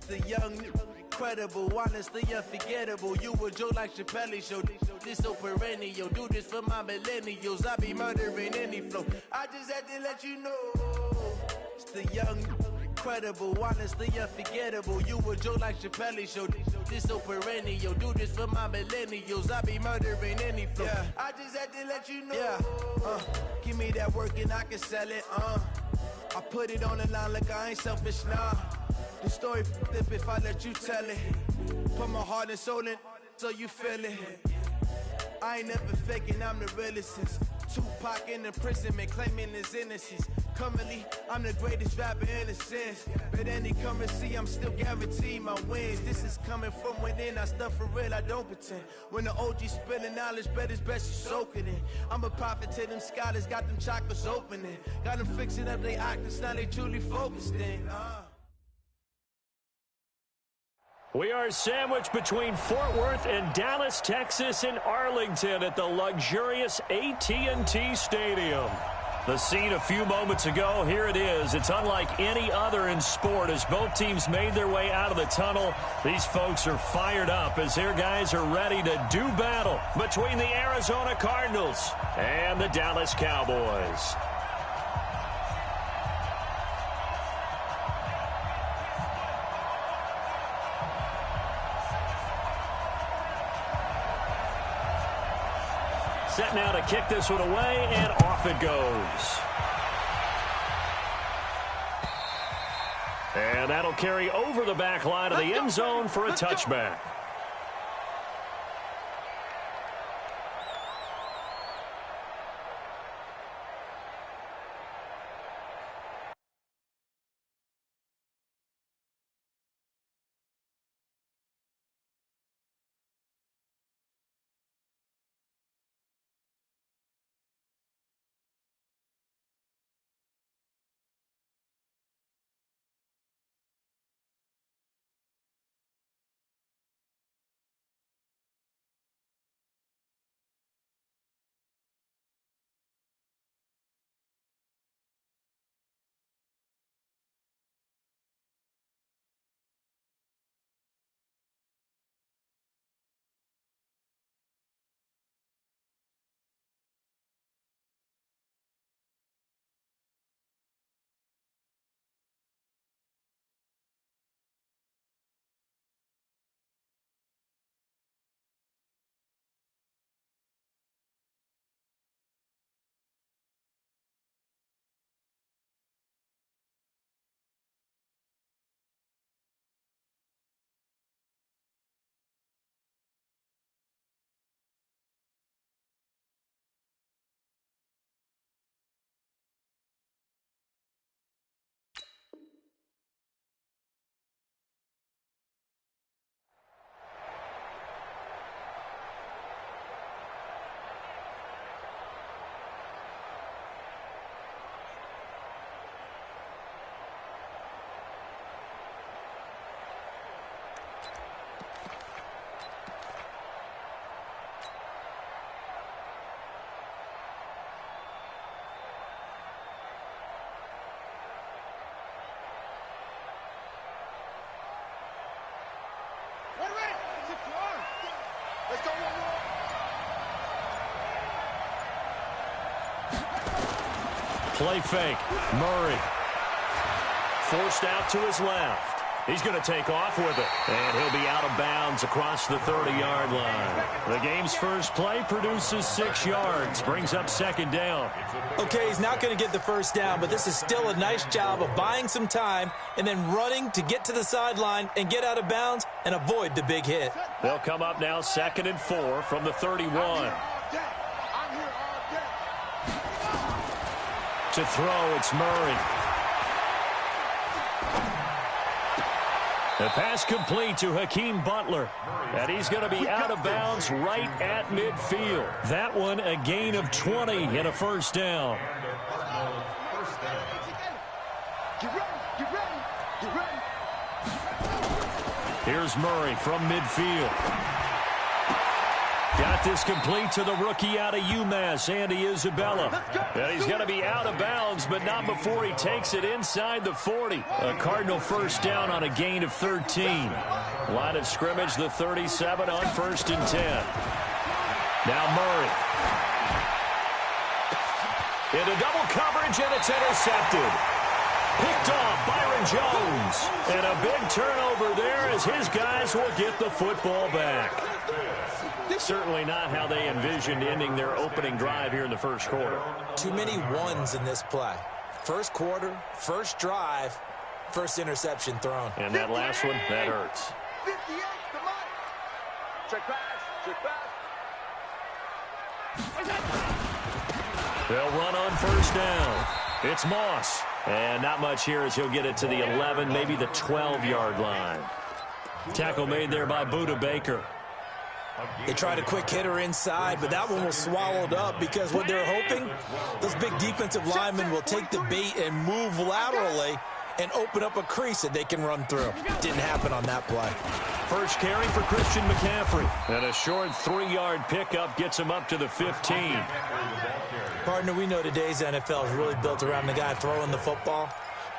The young, incredible, honestly unforgettable. You a joke like Chappelle show. This so perennial. Do this for my millennials. I be murdering any flow. I just had to let you know. It's the young, incredible, honestly unforgettable. You a joke like Chappelle show. This so perennial. Do this for my millennials. I be murdering any flow. Yeah. I just had to let you know. Yeah. Give me that work and I can sell it. I put it on the line like I ain't selfish, nah. The story flip if I let you tell it. Put my heart and soul in so you feel it. I ain't never faking, I'm the realest since Tupac in imprisonment, claiming his innocence. Currently, I'm the greatest rapper in a sense. But any currency, I'm still guaranteed my wins. This is coming from within, I stuff for real, I don't pretend. When the OG spilling knowledge, bet it's best you soak it in. I'm a prophet to them scholars, got them chakras opening. Got them fixing up they actors, now they truly focused in. We are sandwiched between Fort Worth and Dallas, Texas, and Arlington at the luxurious AT&T Stadium. The scene a few moments ago, here it is. It's unlike any other in sport as both teams made their way out of the tunnel. These folks are fired up as their guys are ready to do battle between the Arizona Cardinals and the Dallas Cowboys. Set now to kick this one away, and off it goes. And that'll carry over the back line of the end zone for a touchback. Play fake. Murray. Forced out to his left. He's going to take off with it. And he'll be out of bounds across the 30-yard line. The game's first play produces 6 yards. Brings up second down. Okay, he's not going to get the first down, but this is still a nice job of buying some time and then running to get to the sideline and get out of bounds and avoid the big hit. They'll come up now 2nd and 4 from the 31. To throw, it's Murray. The pass complete to Hakeem Butler. And he's going to be out of bounds right at midfield. That one a gain of 20 and a first down. Here's Murray from midfield. Got this complete to the rookie out of UMass, Andy Isabella. And he's going to be out of bounds, but not before he takes it inside the 40. A Cardinal first down on a gain of 13. Line of scrimmage, the 37 on 1st and 10. Now Murray. Into double coverage, and it's intercepted. Picked off Byron Jones. And a big turnover there as his guys will get the football back. Certainly not how they envisioned ending their opening drive here in the first quarter. Too many ones in this play. First quarter, first drive, first interception thrown. And that last one, that hurts. 58 to Mike. Check pass. Check pass. They'll run on first down. It's Moss. And not much here as he'll get it to the 11, maybe the 12-yard line. Tackle made there by Budda Baker. They tried a quick hitter inside, but that one was swallowed up because what they're hoping, those big defensive linemen will take the bait and move laterally and open up a crease that they can run through. Didn't happen on that play. First carry for Christian McCaffrey. And a short 3-yard pickup gets him up to the 15. Partner, we know today's NFL is really built around the guy throwing the football.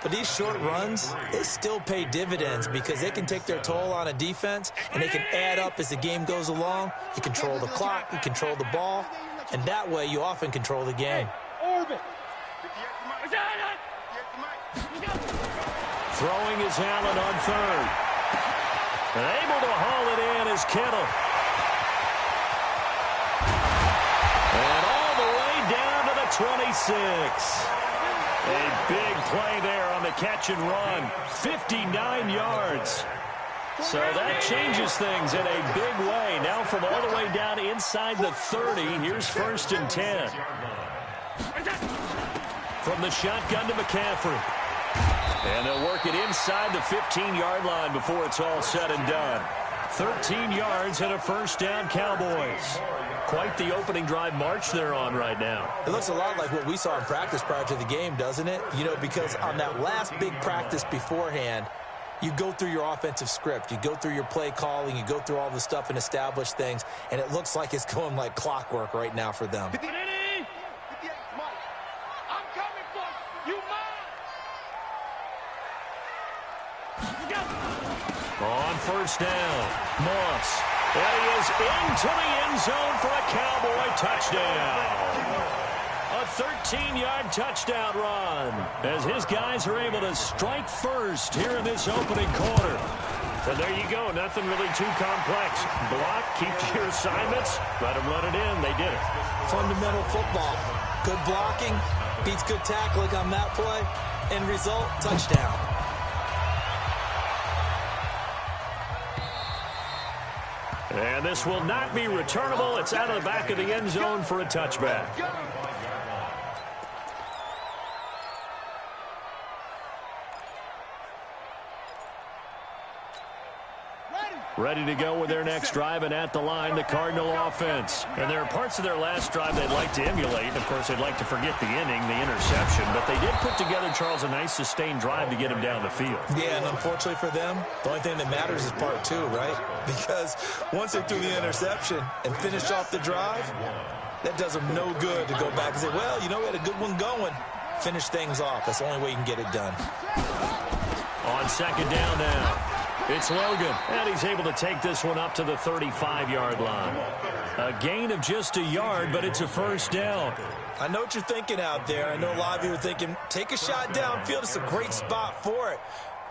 But these short runs, they still pay dividends because they can take their toll on a defense, and they can add up as the game goes along. You control the clock, you control the ball, and that way you often control the game. Throwing is Allen on third. And able to haul it in is Kittle. And all the way down to the 26. A big play there on the catch and run. 59 yards. So that changes things in a big way. Now from all the way down inside the 30, here's 1st and 10. From the shotgun to McCaffrey. And they'll work it inside the 15-yard line before it's all said and done. 13 yards and a first down, Cowboys. Quite the opening drive march they're on right now. It looks a lot like what we saw in practice prior to the game, doesn't it? You know, because on that last big practice beforehand, you go through your offensive script. You go through your play calling. You go through all the stuff and establish things. And it looks like it's going like clockwork right now for them. On first down, Moss. And he is into the end zone for a Cowboy touchdown. A 13-yard touchdown run as his guys are able to strike first here in this opening quarter. And there you go. Nothing really too complex. Block, keep to your assignments, let them run it in. They did it. Fundamental football. Good blocking, beats good tackling on that play. End result, touchdown. And this will not be returnable. It's out of the back of the end zone for a touchback. Ready to go with their next drive, and at the line, the Cardinal offense. And there are parts of their last drive they'd like to emulate. Of course, they'd like to forget the inning, the interception. But they did put together, Charles, a nice sustained drive to get him down the field. Yeah, and unfortunately for them, the only thing that matters is part two, right? Because once they threw the interception and finished off the drive, that does them no good to go back and say, well, you know, we had a good one going. Finish things off. That's the only way you can get it done. On second down now. It's Logan, and he's able to take this one up to the 35-yard line. A gain of just a yard, but it's a first down. I know what you're thinking out there. I know a lot of you are thinking, take a shot downfield. It's a great spot for it.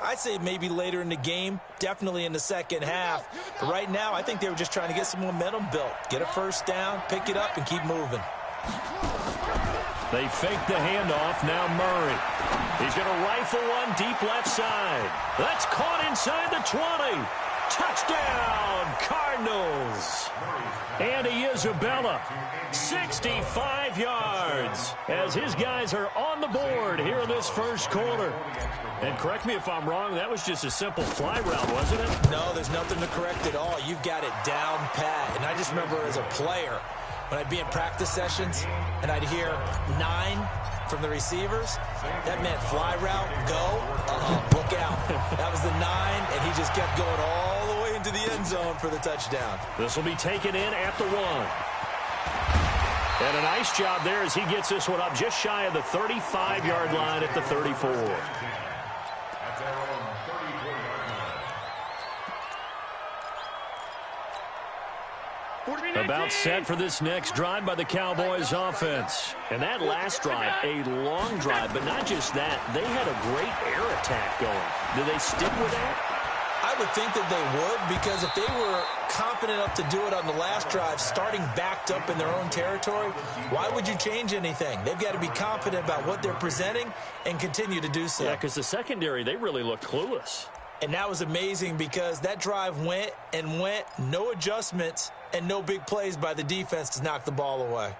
I'd say maybe later in the game, definitely in the second half. But right now, I think they were just trying to get some momentum built. Get a first down, pick it up, and keep moving. They fake the handoff. Now Murray. He's going to rifle one deep left side. That's caught inside the 20. Touchdown, Cardinals. Andy Isabella, 65 yards, as his guys are on the board here in this first quarter. And correct me if I'm wrong, that was just a simple fly route, wasn't it? No, there's nothing to correct at all. You've got it down pat. And I just remember as a player, when I'd be in practice sessions and I'd hear 9 from the receivers, that meant fly route, go, look out. That was the 9, and he just kept going all the way into the end zone for the touchdown. This will be taken in at the 1. And a nice job there as he gets this one up just shy of the 35-yard line at the 34. About set for this next drive by the Cowboys offense. And that last drive, a long drive, but not just that. They had a great air attack going. Do they stick with that? I would think that they would, because if they were confident enough to do it on the last drive, starting backed up in their own territory, why would you change anything? They've got to be confident about what they're presenting and continue to do so. Yeah, because the secondary, they really looked clueless. And that was amazing because that drive went and went, no adjustments, and no big plays by the defense to knock the ball away.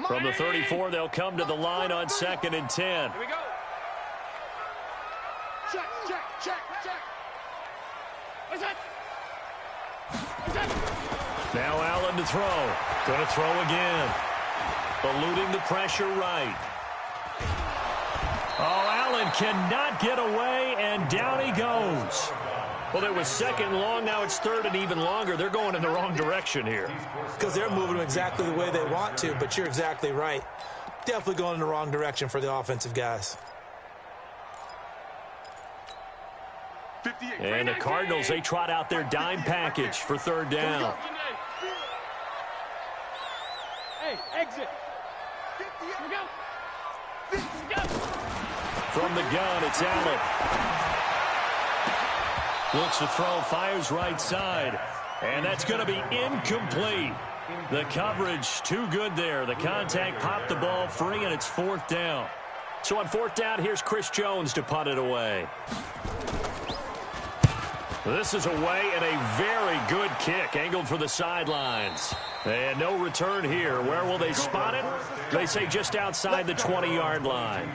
From the 34, they'll come to the line on 2nd and 10. Here we go. Check, check, check, check. What's that? What's that? Now Allen to throw. Going to throw again. Eluding the pressure right. Oh, Allen cannot get away, and down he goes. Well, it was 2nd and long. Now it's 3rd and even longer. They're going in the wrong direction here. Because they're moving them exactly the way they want to, but you're exactly right. Definitely going in the wrong direction for the offensive guys. And the Cardinals, they trot out their dime package for 3rd down. Hey, exit. Here we go. From the gun, it's Allen. Looks to throw, fires right side. And that's going to be incomplete. The coverage too good there. The contact popped the ball free, and it's 4th down. So on 4th down, here's Chris Jones to punt it away. This is away, and a very good kick angled for the sidelines. And no return here. Where will they spot it? They say just outside the 20-yard line.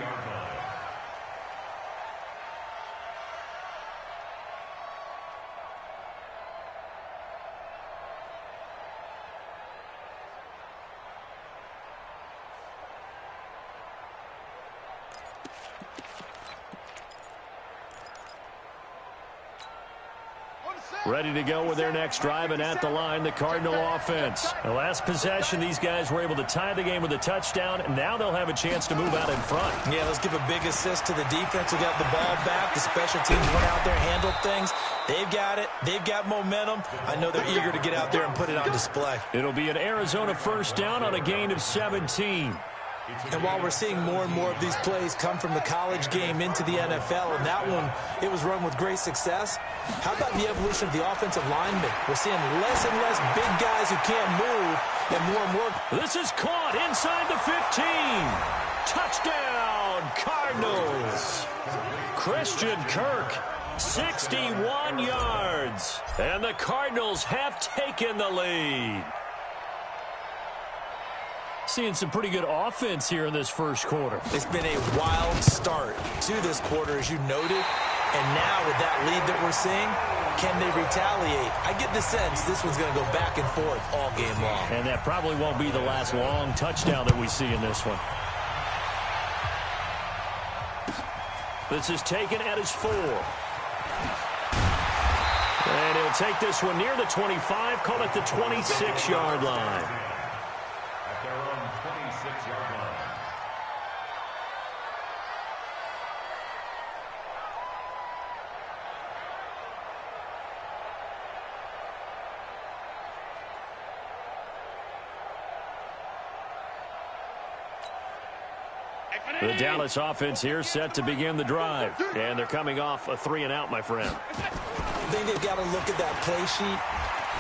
Ready to go with their next drive, and at the line, the Cardinal offense. The last possession, these guys were able to tie the game with a touchdown, and now they'll have a chance to move out in front. Yeah, let's give a big assist to the defense who got the ball back. The special teams went out there, handled things. They've got it. They've got momentum. I know they're eager to get out there and put it on display. It'll be an Arizona 1st down on a gain of 17. And while we're seeing more and more of these plays come from the college game into the NFL, and that one, it was run with great success, how about the evolution of the offensive linemen? We're seeing less and less big guys who can't move, and more. This is caught inside the 15. Touchdown, Cardinals. Christian Kirk, 61 yards. And the Cardinals have taken the lead. Seeing some pretty good offense here in this first quarter. It's been a wild start to this quarter, as you noted. And now with that lead that we're seeing, can they retaliate? I get the sense this one's going to go back and forth all game long. And that probably won't be the last long touchdown that we see in this one. This is taken at his 4. And he'll take this one near the 25, call it the 26-yard line. The Dallas offense here set to begin the drive. And they're coming off a 3-and-out, my friend. I think they've got to look at that play sheet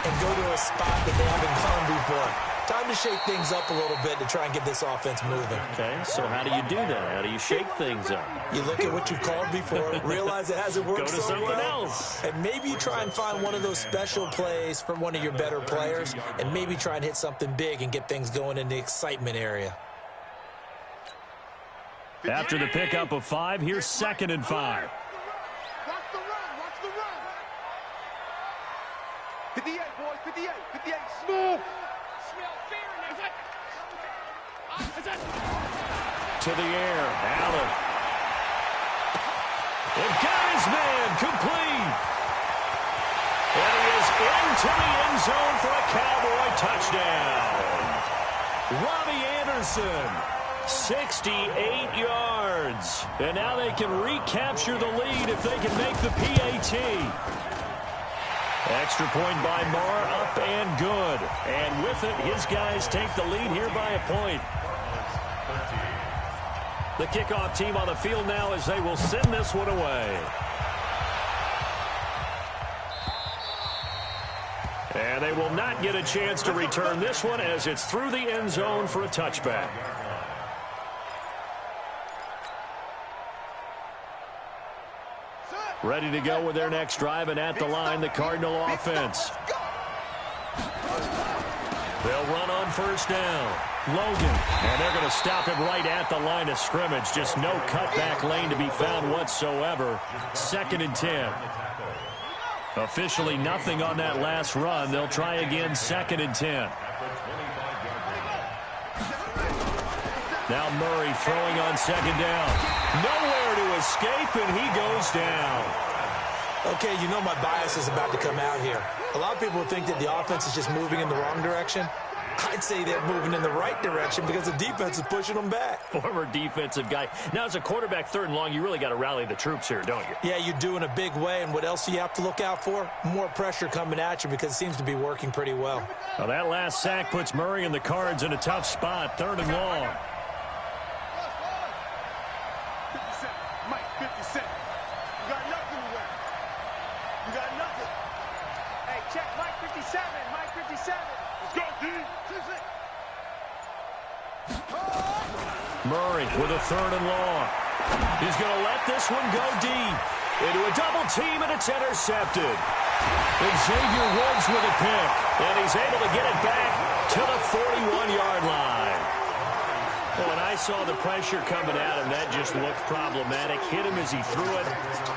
and go to a spot that they haven't gone before. Time to shake things up a little bit to try and get this offense moving. Okay, so how do you do that? How do you shake things up? You look at what you've called before, realize it hasn't worked so well. Go to something else. And maybe you try and find one of those special plays from one of your better players, and maybe try and hit something big and get things going in the excitement area. After the pickup of 5, here's 2nd and 5. Watch the run, watch the run. 58, boys, 58, 58. Small. Smell fear in there. To the air, Allen. And got his man, complete. And he is into the end zone for a Cowboy touchdown. Robbie Anderson, 68 yards. And now they can recapture the lead if they can make the PAT. Extra point by Marr, up and good. And with it, his guys take the lead here by a point. The kickoff team on the field now as they will send this one away. And they will not get a chance to return this one as it's through the end zone for a touchback. Ready to go with their next drive, and at the line, the Cardinal offense. They'll run on first down. Logan, and they're going to stop him right at the line of scrimmage. Just no cutback lane to be found whatsoever. 2nd and 10. Officially nothing on that last run. They'll try again, 2nd and 10. Now Murray throwing on 2nd down. Nowhere to escape, and he goes down. Okay, you know my bias is about to come out here. A lot of people think that the offense is just moving in the wrong direction. I'd say they're moving in the right direction because the defense is pushing them back. Former defensive guy. Now, as a quarterback, 3rd and long, you really got to rally the troops here, don't you? Yeah, you do in a big way, and what else do you have to look out for? More pressure coming at you because it seems to be working pretty well. Well, that last sack puts Murray and the Cards in a tough spot, 3rd and long. 50 Cent. Mike, 50 Cent. You got nothing to wear. You got nothing. Hey, check Mike 57. Mike 57. Let's go, D. Murray with a 3rd and long. He's going to let this one go deep. Into a double team, and it's intercepted. Xavier Woods with a pick, and he's able to get it back to the 41-yard line. When I saw the pressure coming at him, that just looked problematic. Hit him as he threw it,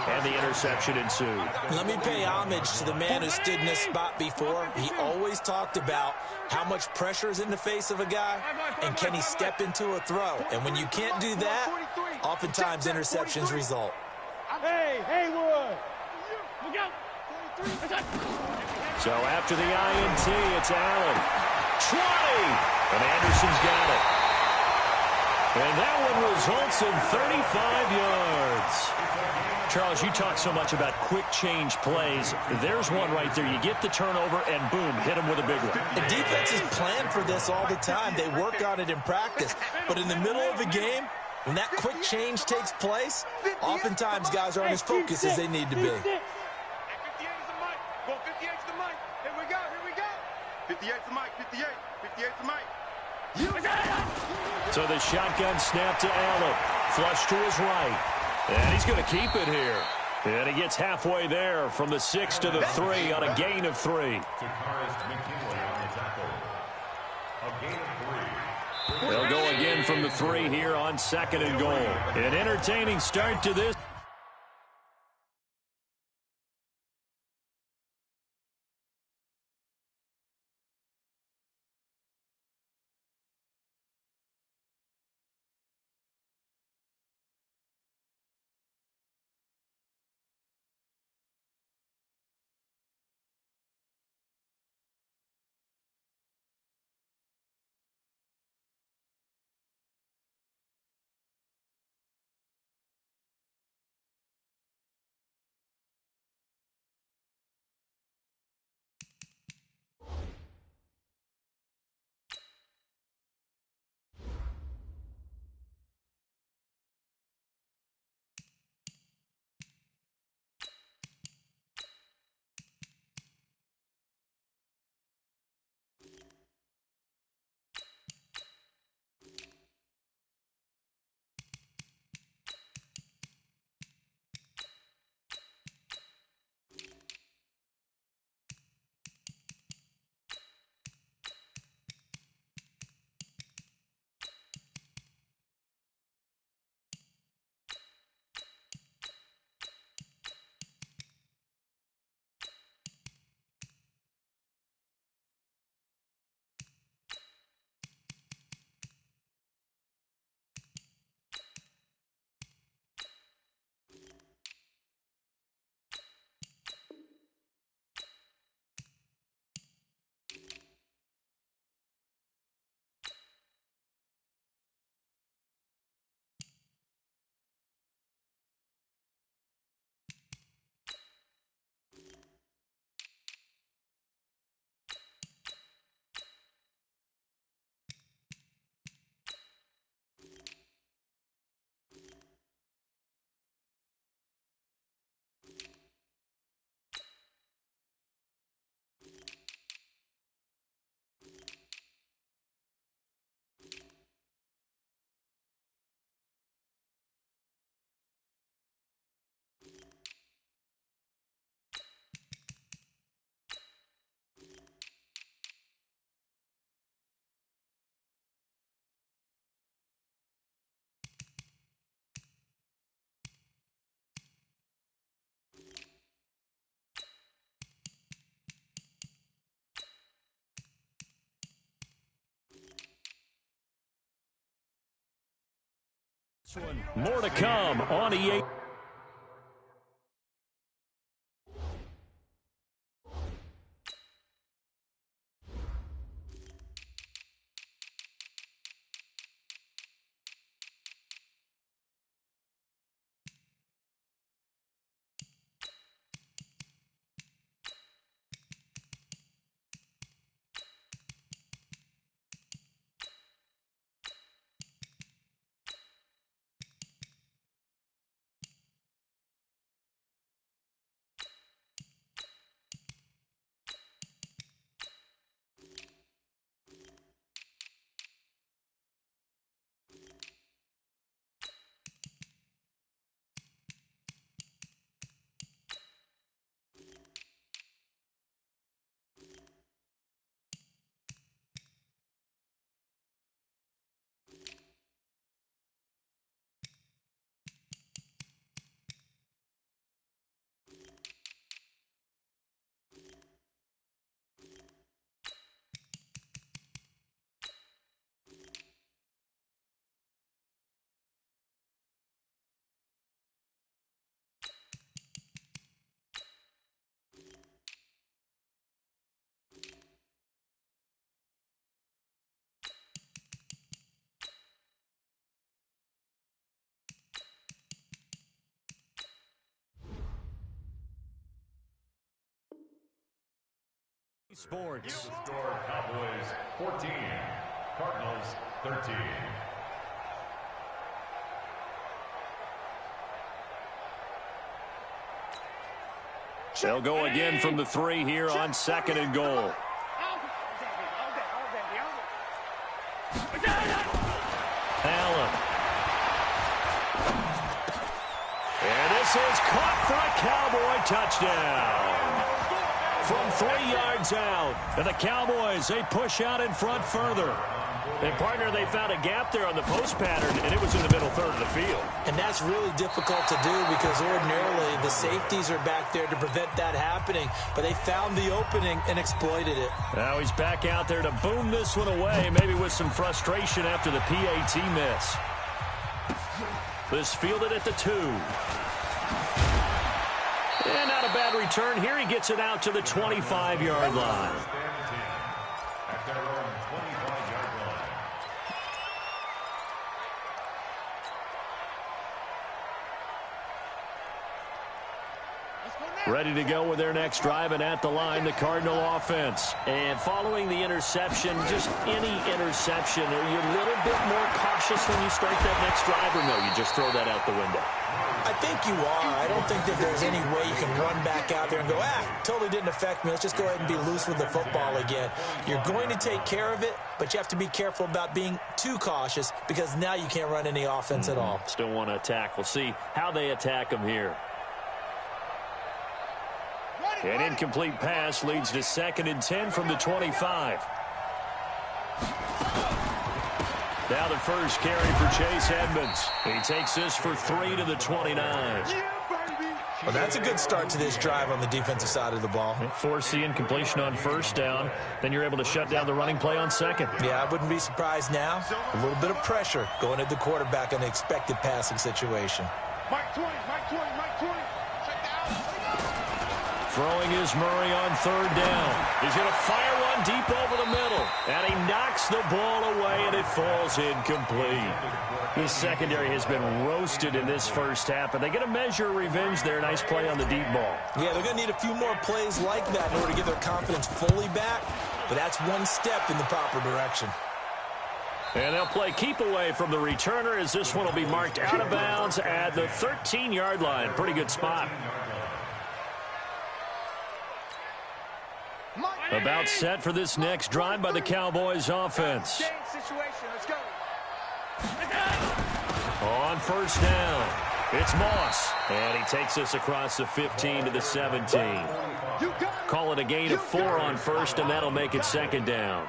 and the interception ensued. Let me pay homage to the man who stood in this spot before. He always talked about how much pressure is in the face of a guy, and can he step into a throw. And when you can't do that, oftentimes interceptions result. Hey, Haywood. Look out. So after the INT, it's Allen. 20! And Anderson's got it. And that one results in 35 yards. Charles, you talk so much about quick change plays. There's one right there. You get the turnover, and boom, hit him with a big one. The defenses plan for this all the time. They work on it in practice. But in the middle of a game, when that quick change takes place, oftentimes guys aren't as focused as they need to be. 58's the mic. Well, 58's the mic. Here we go. 58's the mic. 58's the mic. So the shotgun snap to Allen. Flush to his right. And he's going to keep it here. And he gets halfway there from the 6 to the 3 on a gain of 3. They'll go again from the 3 here on 2nd and goal. An entertaining start to this. More to come on EA. Sports. Score Cowboys 14, Cardinals 13. They'll go again from the 3 here on 2nd and goal. Allen. And this is caught for a Cowboy touchdown. From 3 yards out. And the Cowboys, they push out in front further. And, partner, they found a gap there on the post pattern, and it was in the middle third of the field. And that's really difficult to do because ordinarily the safeties are back there to prevent that happening. But they found the opening and exploited it. Now he's back out there to boom this one away, maybe with some frustration after the PAT miss. This fielded at the 2. And not a bad return here. He gets it out to the 25-yard line. At their own 25-yard line. Ready to go with their next drive, and at the line, the Cardinal offense. And following the interception, just any interception, are you a little bit more cautious when you start that next drive, or no, you just throw that out the window? I think you are. I don't think that there's any way you can run back out there and go, totally didn't affect me. Let's just go ahead and be loose with the football again. You're going to take care of it, but you have to be careful about being too cautious because now you can't run any offense at all. Still want to attack. We'll see how they attack them here. An incomplete pass leads to 2nd and 10 from the 25. Now the first carry for Chase Edmonds. He takes this for 3 to the 29. Well, that's a good start to this drive on the defensive side of the ball. Forcing incompletion on 1st down. Then you're able to shut down the running play on 2nd. Yeah, I wouldn't be surprised now. A little bit of pressure going at the quarterback in an expected passing situation. Mike 20, Mike 20, Mike 20. Check down. Throwing is Murray on 3rd down. He's going to fire one deep over the middle. And he knocks the ball away, and it falls incomplete. This secondary has been roasted in this first half, and they get a measure of revenge there. Nice play on the deep ball. Yeah, they're going to need a few more plays like that in order to get their confidence fully back. But that's one step in the proper direction. And they'll play keep away from the returner as this one will be marked out of bounds at the 13-yard line. Pretty good spot. About set for this next drive by the Cowboys offense. On 1st down, it's Moss. And he takes this across the 15 to the 17. Call it a gain of 4 on 1st, and that'll make it 2nd down.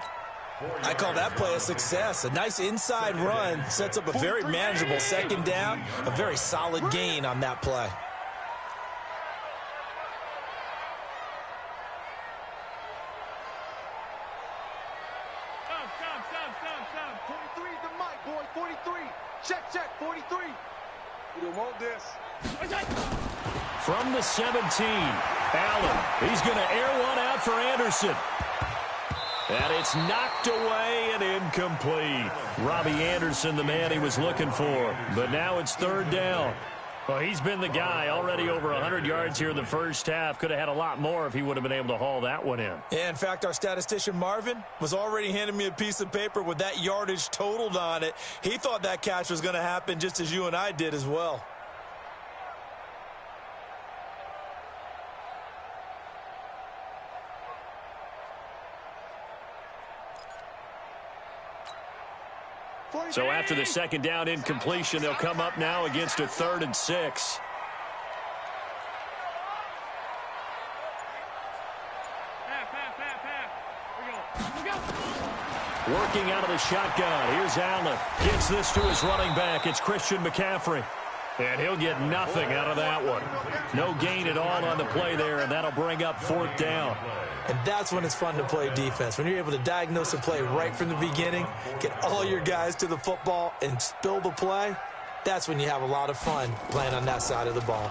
I call that play a success. A nice inside run sets up a very manageable 2nd down. A very solid gain on that play. 43 is the mic, boy. 43. Check, 43. You don't want this. From the 17, Allen. He's going to air one out for Anderson. And it's knocked away and incomplete. Robbie Anderson, the man he was looking for. But now it's third down. Well, he's been the guy, already over 100 yards here in the first half. Could have had a lot more if he would have been able to haul that one in. Yeah, in fact, our statistician Marvin was already handing me a piece of paper with that yardage totaled on it. He thought that catch was going to happen just as you and I did as well. So after the second down incompletion, they'll come up now against a 3rd and 6. Working out of the shotgun. Here's Allen. Gets this to his running back. It's Christian McCaffrey. And he'll get nothing out of that one. No gain at all on the play there, and that'll bring up 4th down. And that's when it's fun to play defense. When you're able to diagnose a play right from the beginning, get all your guys to the football, and spill the play, that's when you have a lot of fun playing on that side of the ball.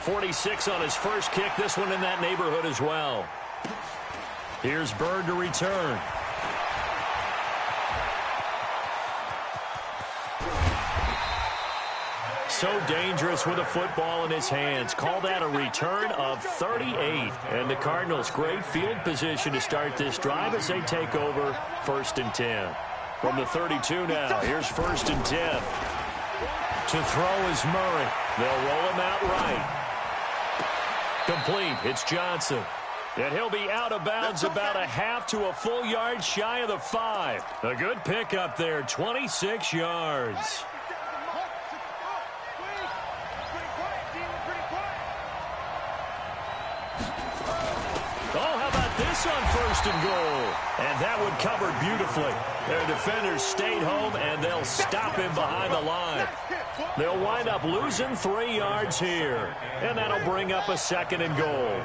46 on his first kick. This one in that neighborhood as well. Here's Bird to return. So dangerous with a football in his hands. Call that a return of 38. And the Cardinals, great field position to start this drive as they take over 1st and 10. From the 32 now, here's 1st and 10. To throw is Murray. They'll roll him out right. Complete. It's Johnson. And he'll be out of bounds about a half to a full yard shy of the 5. A good pickup there, 26 yards. On 1st and goal. And that one covered beautifully. Their defenders stayed home, and they'll stop him behind the line. They'll wind up losing 3 yards here. And that'll bring up a 2nd and goal.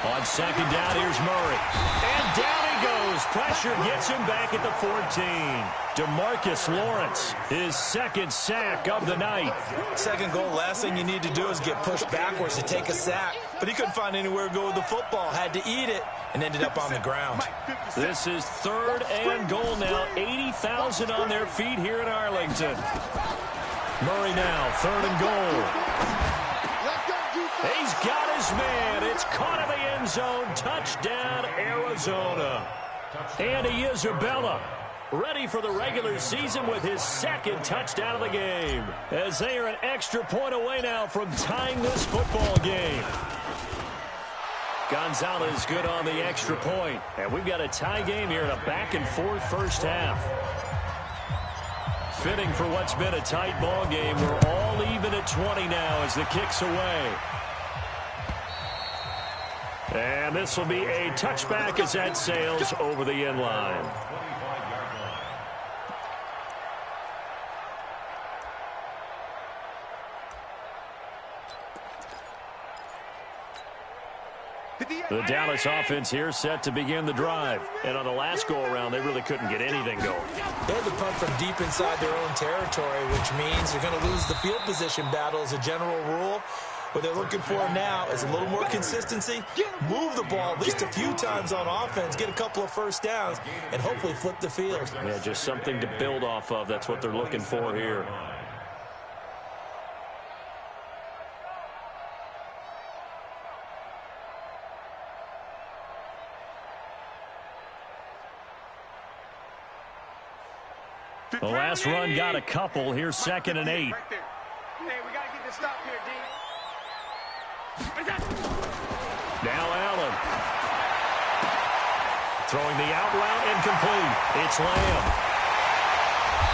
On 2nd down, here's Murray. And down he goes. Pressure gets him back at the 14. DeMarcus Lawrence, his 2nd sack of the night. 2nd goal, last thing you need to do is get pushed backwards to take a sack. But he couldn't find anywhere to go with the football. Had to eat it and ended up on the ground. This is 3rd and goal now. 80,000 on their feet here in Arlington. Murray now, 3rd and goal. He's got his man. It's caught in the end zone. Touchdown, Arizona. Andy Isabella ready for the regular season with his 2nd touchdown of the game, as they are an extra point away now from tying this football game. Gonzalez good on the extra point. And we've got a tie game here in a back-and-forth first half. Fitting for what's been a tight ball game. We're all even at 20 now as the kick's away. And this will be a touchback as that sails over the end line. The Dallas offense here set to begin the drive. And on the last go-around, they really couldn't get anything going. They had to punt from deep inside their own territory, which means they're going to lose the field position battle as a general rule. What they're looking for now is a little more consistency, move the ball at least a few times on offense, get a couple of first downs, and hopefully flip the field. Yeah, just something to build off of. That's what they're looking for here. The last run got a couple. Here's 2nd and 8. Hey, we got to get this stop here, D. Now Allen. Throwing the out route incomplete. It's Lamb.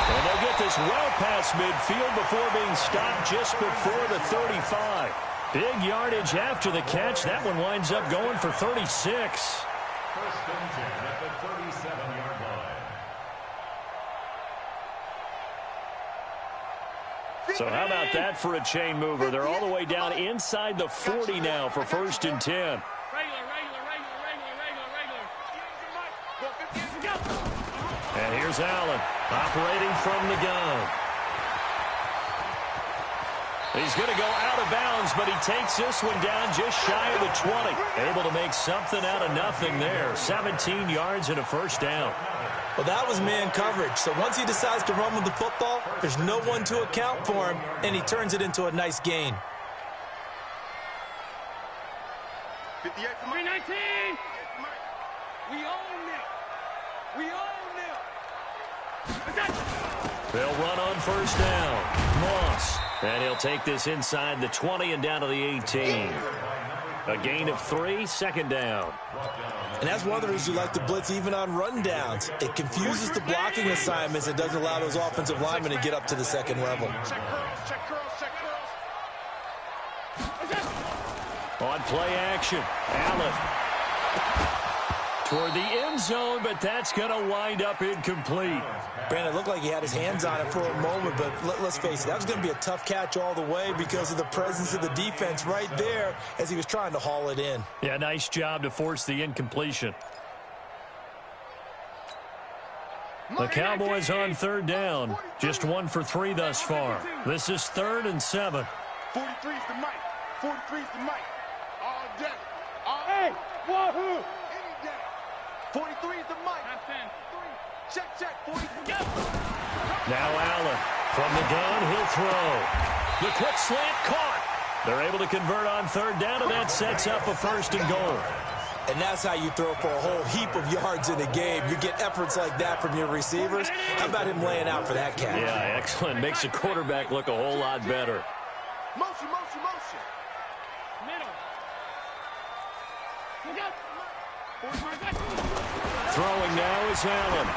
And they'll get this well past midfield before being stopped just before the 35. Big yardage after the catch. That one winds up going for 36. 1st and 10 at the 37-yard line. So how about that for a chain mover? They're all the way down inside the 40 now for 1st and 10. And here's Allen operating from the gun. He's going to go out of bounds, but he takes this one down just shy of the 20. Able to make something out of nothing there. 17 yards and a 1st down. Well, that was man coverage. So once he decides to run with the football, there's no one to account for him, and he turns it into a nice gain. 58 for 319. We own them. We own them. They'll run on 1st down. Moss. And he'll take this inside the 20 and down to the 18. A gain of 3, 2nd down. And that's one of the reasons you like to blitz even on rundowns. It confuses the blocking assignments and doesn't allow those offensive linemen to get up to the 2nd level. Check curls, check curls, check curls. On play action, Allen. Toward the end zone, but that's going to wind up incomplete. Brandon, it looked like he had his hands on it for a moment, but let's face it, that was going to be a tough catch all the way because of the presence of the defense right there as he was trying to haul it in. Yeah, nice job to force the incompletion. The Cowboys on 3rd down. Just 1 for 3 thus far. This is 3rd and 7. 43's the mic. 43's the mic. All day. Hey, wahoo! Any day. 43's the mic. Check, check. 43. Now Allen from the gun, he'll throw. The quick slant caught. They're able to convert on 3rd down, and that sets up a 1st and goal. And that's how you throw for a whole heap of yards in a game. You get efforts like that from your receivers. How about him laying out for that catch? Yeah, excellent. Makes the quarterback look a whole lot better. Motion, motion, motion. Middle. Look out. Throwing now is Allen.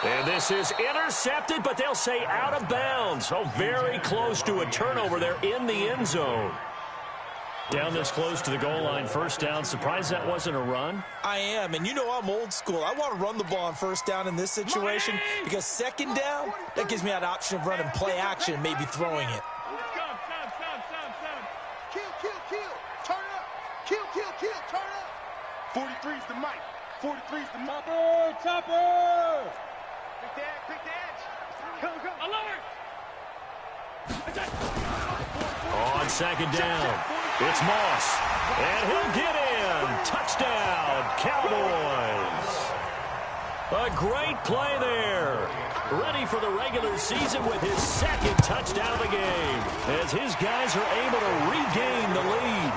And this is intercepted, but they'll say out of bounds. Oh, very close to a turnover there in the end zone. Down this close to the goal line, 1st down. Surprised that wasn't a run? I am, and you know I'm old school. I want to run the ball on 1st down in this situation because 2nd down, that gives me that option of running play action and maybe throwing it. Kill, kill, kill. Turn it up. Kill, kill, kill. Turn it up. 43's the mic. 43's the mic. Topper. Pick the edge, pick the edge. Go, go. Alert. On 2nd down, it's Moss. And he'll get in. Touchdown, Cowboys. A great play there. Ready for the regular season with his 2nd touchdown of the game as his guys are able to regain the lead.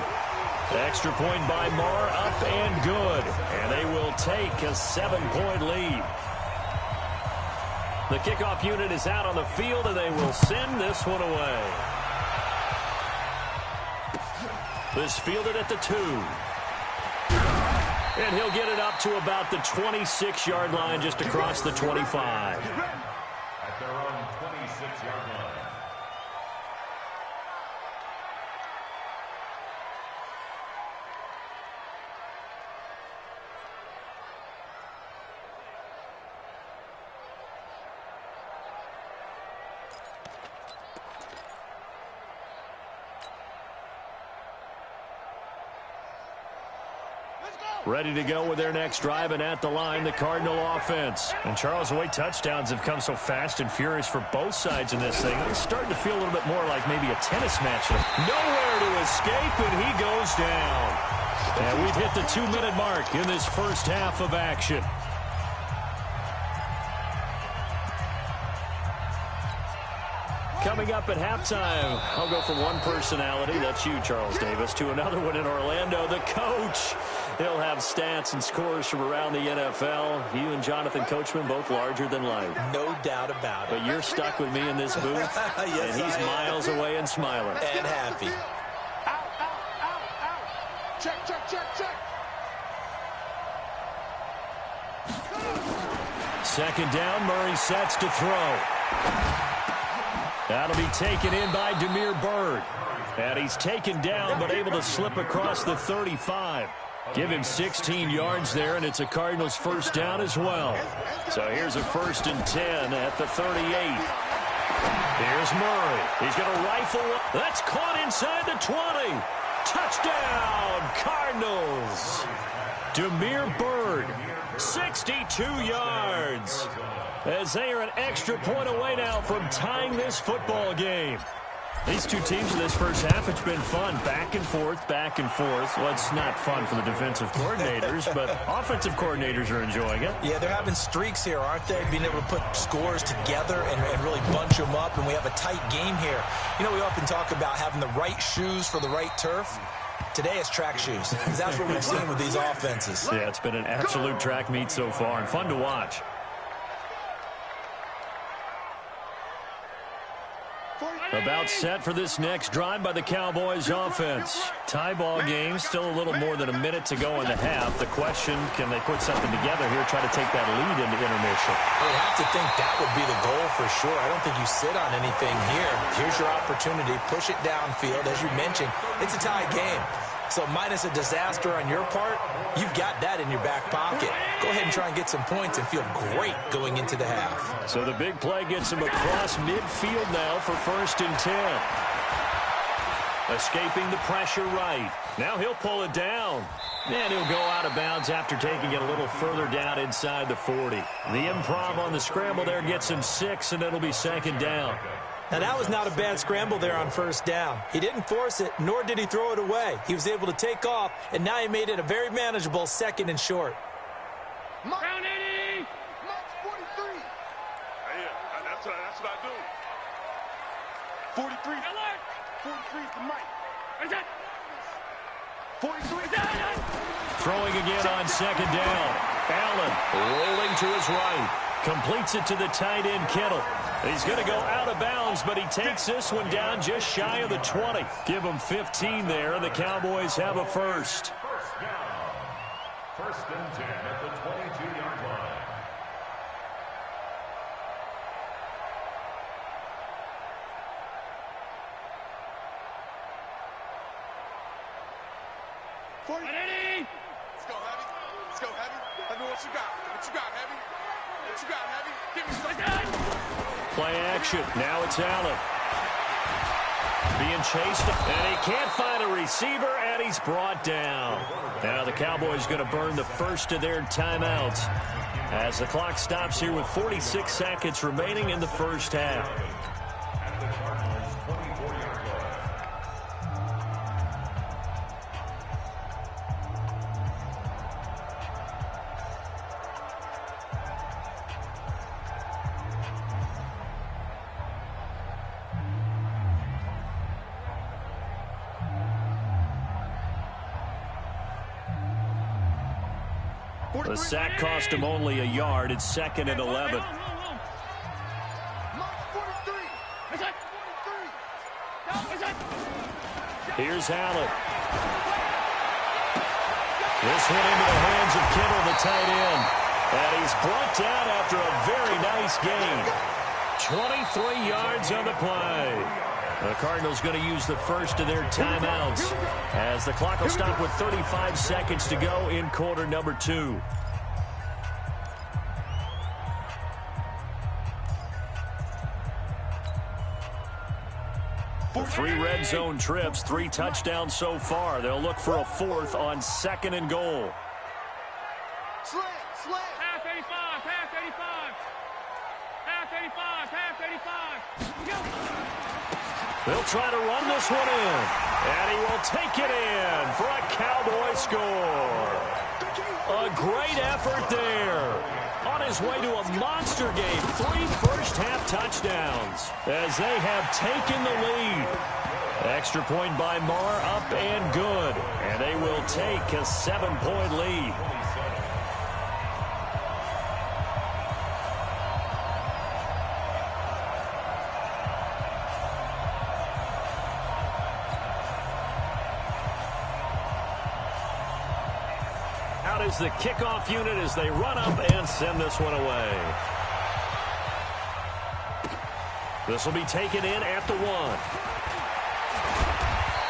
Extra point by Marr, up and good. And they will take a 7-point lead. The kickoff unit is out on the field, and they will send this one away. This fielded at the 2. And he'll get it up to about the 26-yard line, just across the 25. At their own 26-yard line. Ready to go with their next drive, and at the line, the Cardinal offense. And Charles, the way touchdowns have come so fast and furious for both sides in this thing, it's starting to feel a little bit more like maybe a tennis match. Nowhere to escape, and he goes down. And we've hit the 2-minute mark in this first half of action. Coming up at halftime, I'll go from one personality, that's you, Charles Davis, to another one in Orlando, the coach. He'll have stats and scores from around the NFL. You and Jonathan Coachman, both larger than life. No doubt about it. But you're stuck with me in this booth, yes, and he's miles away and smiling. And happy. Out, out, out, out. Check, check, check, check. 2nd down, Murray sets to throw. That'll be taken in by Damiere Byrd. And he's taken down, but able to slip across the 35. Give him 16 yards there, and it's a Cardinals 1st down as well. So here's a 1st and 10 at the 38. Here's Murray. He's going to rifle. That's caught inside the 20. Touchdown, Cardinals. Demir Bird, 62 yards. As they are an extra point away now from tying this football game. These two teams in this first half, it's been fun. Back and forth, back and forth. Well, it's not fun for the defensive coordinators, but offensive coordinators are enjoying it. Yeah, they're having streaks here, aren't they? Being able to put scores together and really bunch them up, and we have a tight game here. You know, we often talk about having the right shoes for the right turf. Today it's track shoes. That's what we've seen with these offenses. Yeah, it's been an absolute track meet so far and fun to watch. About set for this next drive by the Cowboys offense. Tie ball game, still a little more than a minute to go in the half. The question, can they put something together here, try to take that lead into intermission? I would have to think that would be the goal for sure. I don't think you sit on anything here. Here's your opportunity. Push it downfield. As you mentioned, it's a tie game. So minus a disaster on your part, you've got that in your back pocket. Go ahead and try and get some points and feel great going into the half. So the big play gets him across midfield now for 1st and 10. Escaping the pressure right. Now he'll pull it down. And he'll go out of bounds after taking it a little further down inside the 40. The improv on the scramble there gets him 6, and it'll be 2nd down. Now, that was not a bad scramble there on 1st down. He didn't force it, nor did he throw it away. He was able to take off, and now he made it a very manageable 2nd and short. Round 80! March 43! Yeah, that's what I do. 43. 43 is the mic. Is that? 43. Throwing again on 2nd down. Allen rolling to his right. Completes it to the tight end, Kittle. He's going to go out of bounds, but he takes this one down just shy of the 20. Give him 15 there, and the Cowboys have a first. First down. 1st and 10 at the 22-yard line. Let's go, Heavy. Let's go, Heavy. Let me know what you got. What you got, Heavy? What you got, Heavy? Give me some. Play action. Now it's Allen. Being chased, and he can't find a receiver, and he's brought down. Now the Cowboys going to burn the first of their timeouts as the clock stops here with 46 seconds remaining in the first half. The sack cost him only a yard. It's 2nd and 11. Here's Allen. This hit into the hands of Kittle, the tight end. And he's brought down after a very nice gain. 23 yards on the play. The Cardinals going to use the first of their timeouts as the clock will stop with 35 seconds to go in quarter number 2. The 3 red zone trips, 3 touchdowns so far. They'll look for a 4th on 2nd and goal. Slam. Half 85, half 85. Half 85, half 85. Go. They'll try to run this one in, and he will take it in for a Cowboy score. A great effort there. On his way to a monster game, 3 first-half touchdowns as they have taken the lead. Extra point by Marr, up and good, and they will take a 7-point lead. Out is the kickoff unit as they run up and send this one away. This will be taken in at the 1.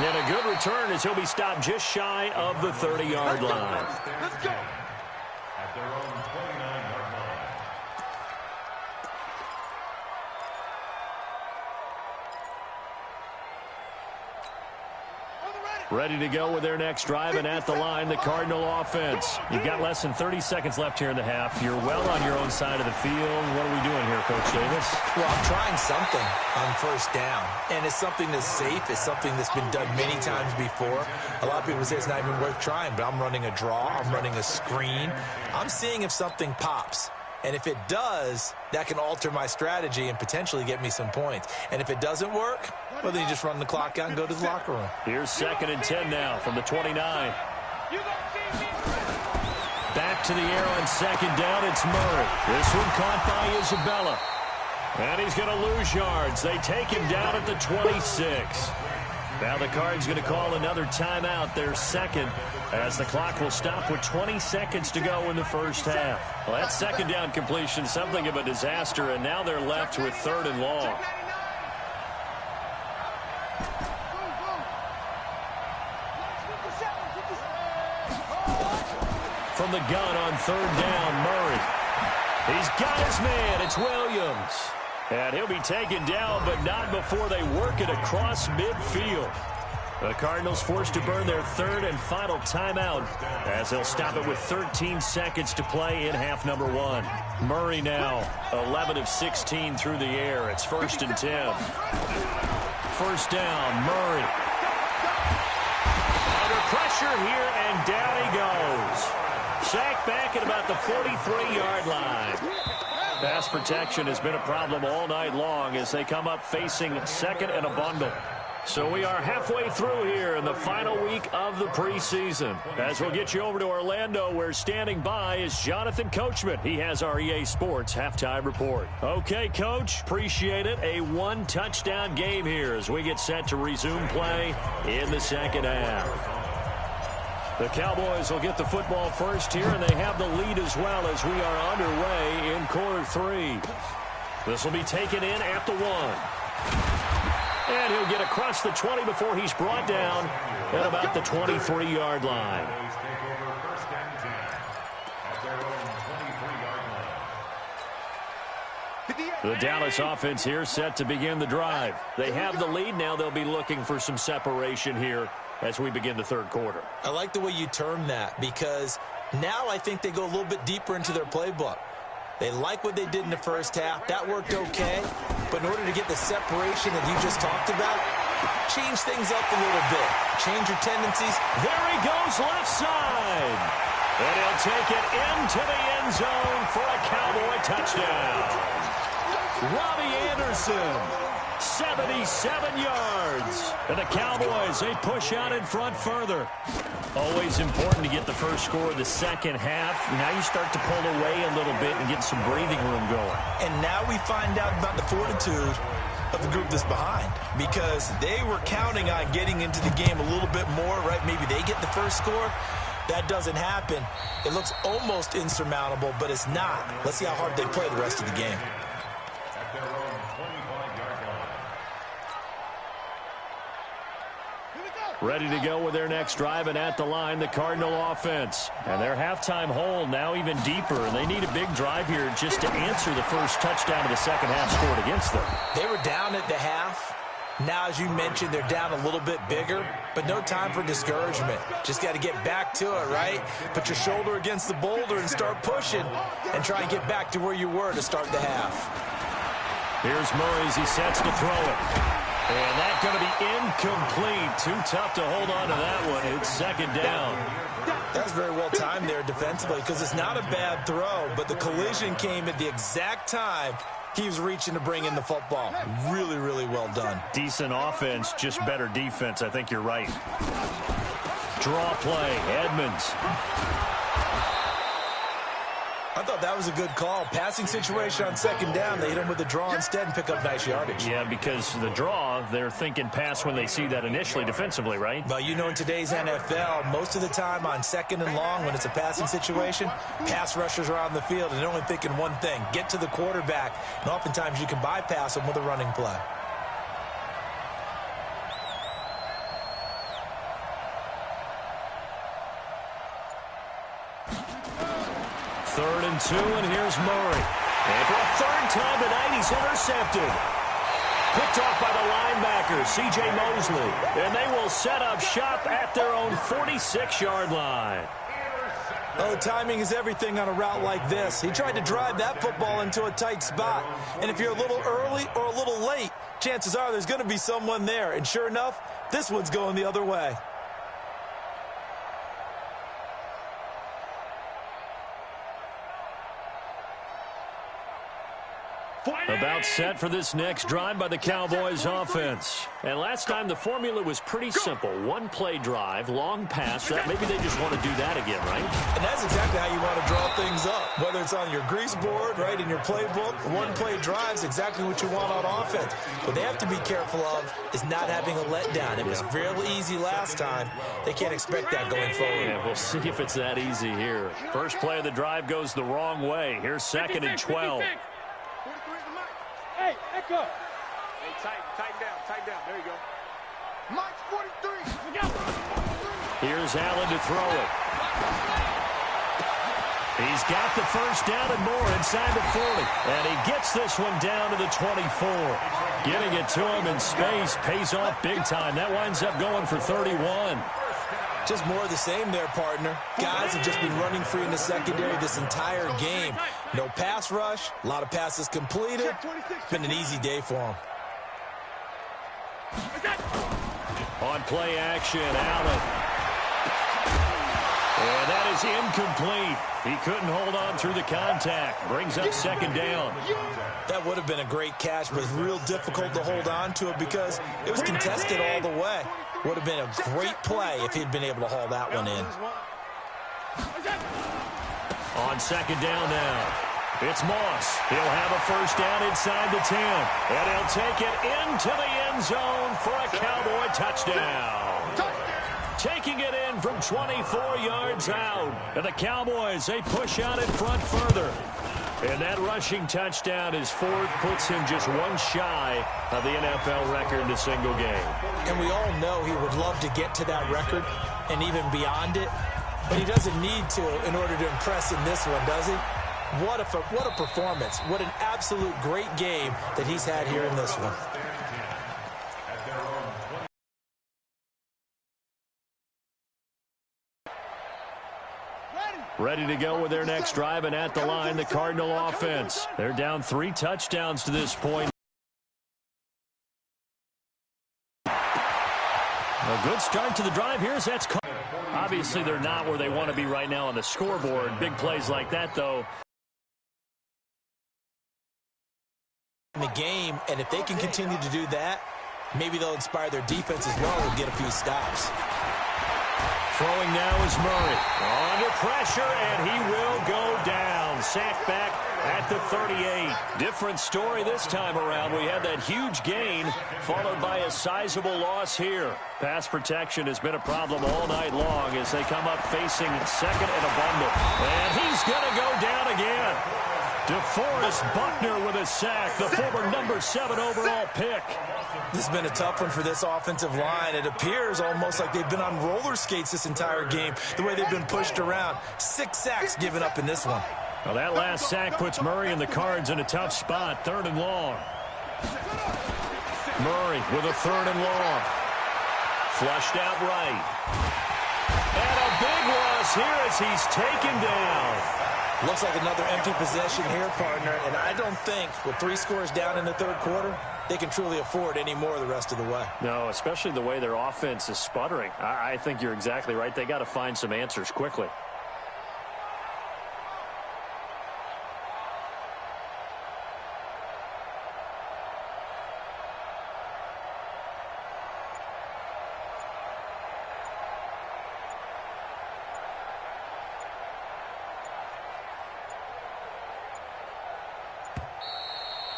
And a good return as he'll be stopped just shy of the 30-yard line. Let's go. At their own 29-yard line. Ready to go with their next drive, and at the line, the Cardinal offense. You've got less than 30 seconds left here in the half. You're well on your own side of the field. What are we doing here, Coach Davis? Well, I'm trying something on first down, and it's something that's safe. It's something that's been done many times before. A lot of people say it's not even worth trying, but I'm running a draw. I'm running a screen. I'm seeing if something pops. And if it does, that can alter my strategy and potentially get me some points. And if it doesn't work, well, then you just run the clock out and go to the locker room. Here's 2nd and 10 now from the 29. Back to the air on 2nd down. It's Murray. This one caught by Isabella. And he's going to lose yards. They take him down at the 26. Now the Cards going to call another timeout, their second, as the clock will stop with 20 seconds to go in the first half. Well, that 2nd down completion, something of a disaster, and now they're left with 3rd and long. From the gun on 3rd down, Murray. He's got his man. It's Williams. And he'll be taken down, but not before they work it across midfield. The Cardinals forced to burn their 3rd and final timeout as they'll stop it with 13 seconds to play in half number 1. Murray now 11 of 16 through the air. It's 1st and 10. First down, Murray. Under pressure here, and down he goes. Sacked back at about the 43-yard line. Pass protection has been a problem all night long as they come up facing 2nd and a bundle. So we are halfway through here in the final week of the preseason. As we'll get you over to Orlando, where standing by is Jonathan Coachman. He has our EA Sports halftime report. Okay, Coach, appreciate it. A 1-touchdown game here as we get set to resume play in the 2nd half. The Cowboys will get the football first here, and they have the lead as well as we are underway in quarter 3. This will be taken in at the 1. And he'll get across the 20 before he's brought down at about the 23-yard line. The Dallas offense here set to begin the drive. They have the lead. Now they'll be looking for some separation here as we begin the 3rd quarter. I like the way you term that, because now I think they go a little bit deeper into their playbook. They like what they did in the first half. That worked okay. But in order to get the separation that you just talked about, change things up a little bit. Change your tendencies. There he goes, left side. And he'll take it into the end zone for a Cowboy touchdown. Robbie Anderson, 77 yards. And the Cowboys, they push out in front further. Always important to get the first score of the 2nd half. Now you start to pull away a little bit and get some breathing room going. And now we find out about the fortitude of the group that's behind, because they were counting on getting into the game a little bit more, right? Maybe they get the first score. That doesn't happen. It looks almost insurmountable, but it's not. Let's see how hard they play the rest of the game. Ready to go with their next drive, and at the line, the Cardinal offense. And their halftime hole now even deeper, and they need a big drive here just to answer the first touchdown of the 2nd half scored against them. They were down at the half. Now, as you mentioned, they're down a little bit bigger, but no time for discouragement. Just got to get back to it, right? Put your shoulder against the boulder and start pushing and try and get back to where you were to start the half. Here's Murray as he sets to throw it. And that's going to be incomplete. Too tough to hold on to that one. It's 2nd down. That was very well timed there defensively, because it's not a bad throw, but the collision came at the exact time he was reaching to bring in the football. Really, really well done. Decent offense, just better defense. I think you're right. Draw play, Edmonds. I thought that was a good call. Passing situation on 2nd down. They hit him with a draw instead and pick up nice yardage. Yeah, because the draw, they're thinking pass when they see that initially defensively, right? Well, you know, in today's NFL, most of the time on 2nd and long, when it's a passing situation, pass rushers are on the field, and they're only thinking one thing: get to the quarterback. And oftentimes you can bypass them with a running play. Third and 2, and here's Murray. And for a 3rd time tonight, he's intercepted. Picked off by the linebacker, C.J. Mosley. And they will set up shop at their own 46-yard line. Oh, timing is everything on a route like this. He tried to drive that football into a tight spot. And if you're a little early or a little late, chances are there's going to be someone there. And sure enough, this one's going the other way. About set for this next drive by the Cowboys offense. And last time the formula was pretty simple. One-play drive, long pass. That maybe they just want to do that again, right? And that's exactly how you want to draw things up. Whether it's on your grease board, right, in your playbook, one-play drive is exactly what you want on offense. What they have to be careful of is not having a letdown. It was real easy last time. They can't expect that going forward. Yeah, we'll see if it's that easy here. First play of the drive goes the wrong way. Here's 2nd and 12. Hey, Echo. Hey, tighten down. There you go. Mike's 43. Here's Allen to throw it. He's got the first down and more inside the 40. And he gets this one down to the 24. Getting it to him in space pays off big time. That winds up going for 31. Just more of the same there, partner. Guys have just been running free in the secondary this entire game. No pass rush, a lot of passes completed. Been an easy day for them. On play action, Allen. And that is incomplete. He couldn't hold on through the contact. Brings up 2nd down. That would have been a great catch, but it's real difficult to hold on to it because it was contested all the way. Would have been a great play if he'd been able to haul that one in. On 2nd down now, it's Moss. He'll have a first down inside the 10. And he'll take it into the end zone for a Cowboy touchdown. Taking it in from 24 yards out. And the Cowboys, they push out in front further. And that rushing touchdown, his 4th, puts him just one shy of the NFL record in a single game. And we all know he would love to get to that record and even beyond it. But he doesn't need to in order to impress in this one, does he? What a performance. What an absolute great game that he's had here in this one. Ready to go with their next drive, and at the line, the Cardinal offense. They're down 3 touchdowns to this point. A good start to the drive. Here's that's obviously they're not where they want to be right now on the scoreboard. Big plays like that, though. In the game, and if they can continue to do that, maybe they'll inspire their defense as well and get a few stops. Throwing now is Murray. Under pressure, and he will go down. Sacked back at the 38. Different story this time around. We had that huge gain, followed by a sizable loss here. Pass protection has been a problem all night long as they come up facing 2nd and a bundle. And he's going to go down again. DeForest Buckner with a sack, the former number 7 overall pick. This has been a tough one for this offensive line. It appears almost like they've been on roller skates this entire game, the way they've been pushed around. 6 sacks given up in this one. Well, that last sack puts Murray and the Cards in a tough spot, 3rd and long. Murray with a 3rd and long. Flushed out right. And a big loss here as he's taken down. Looks like another empty possession here, partner, and I don't think with 3 scores down in the 3rd quarter, they can truly afford any more the rest of the way. No, especially the way their offense is sputtering. I think you're exactly right. They got to find some answers quickly.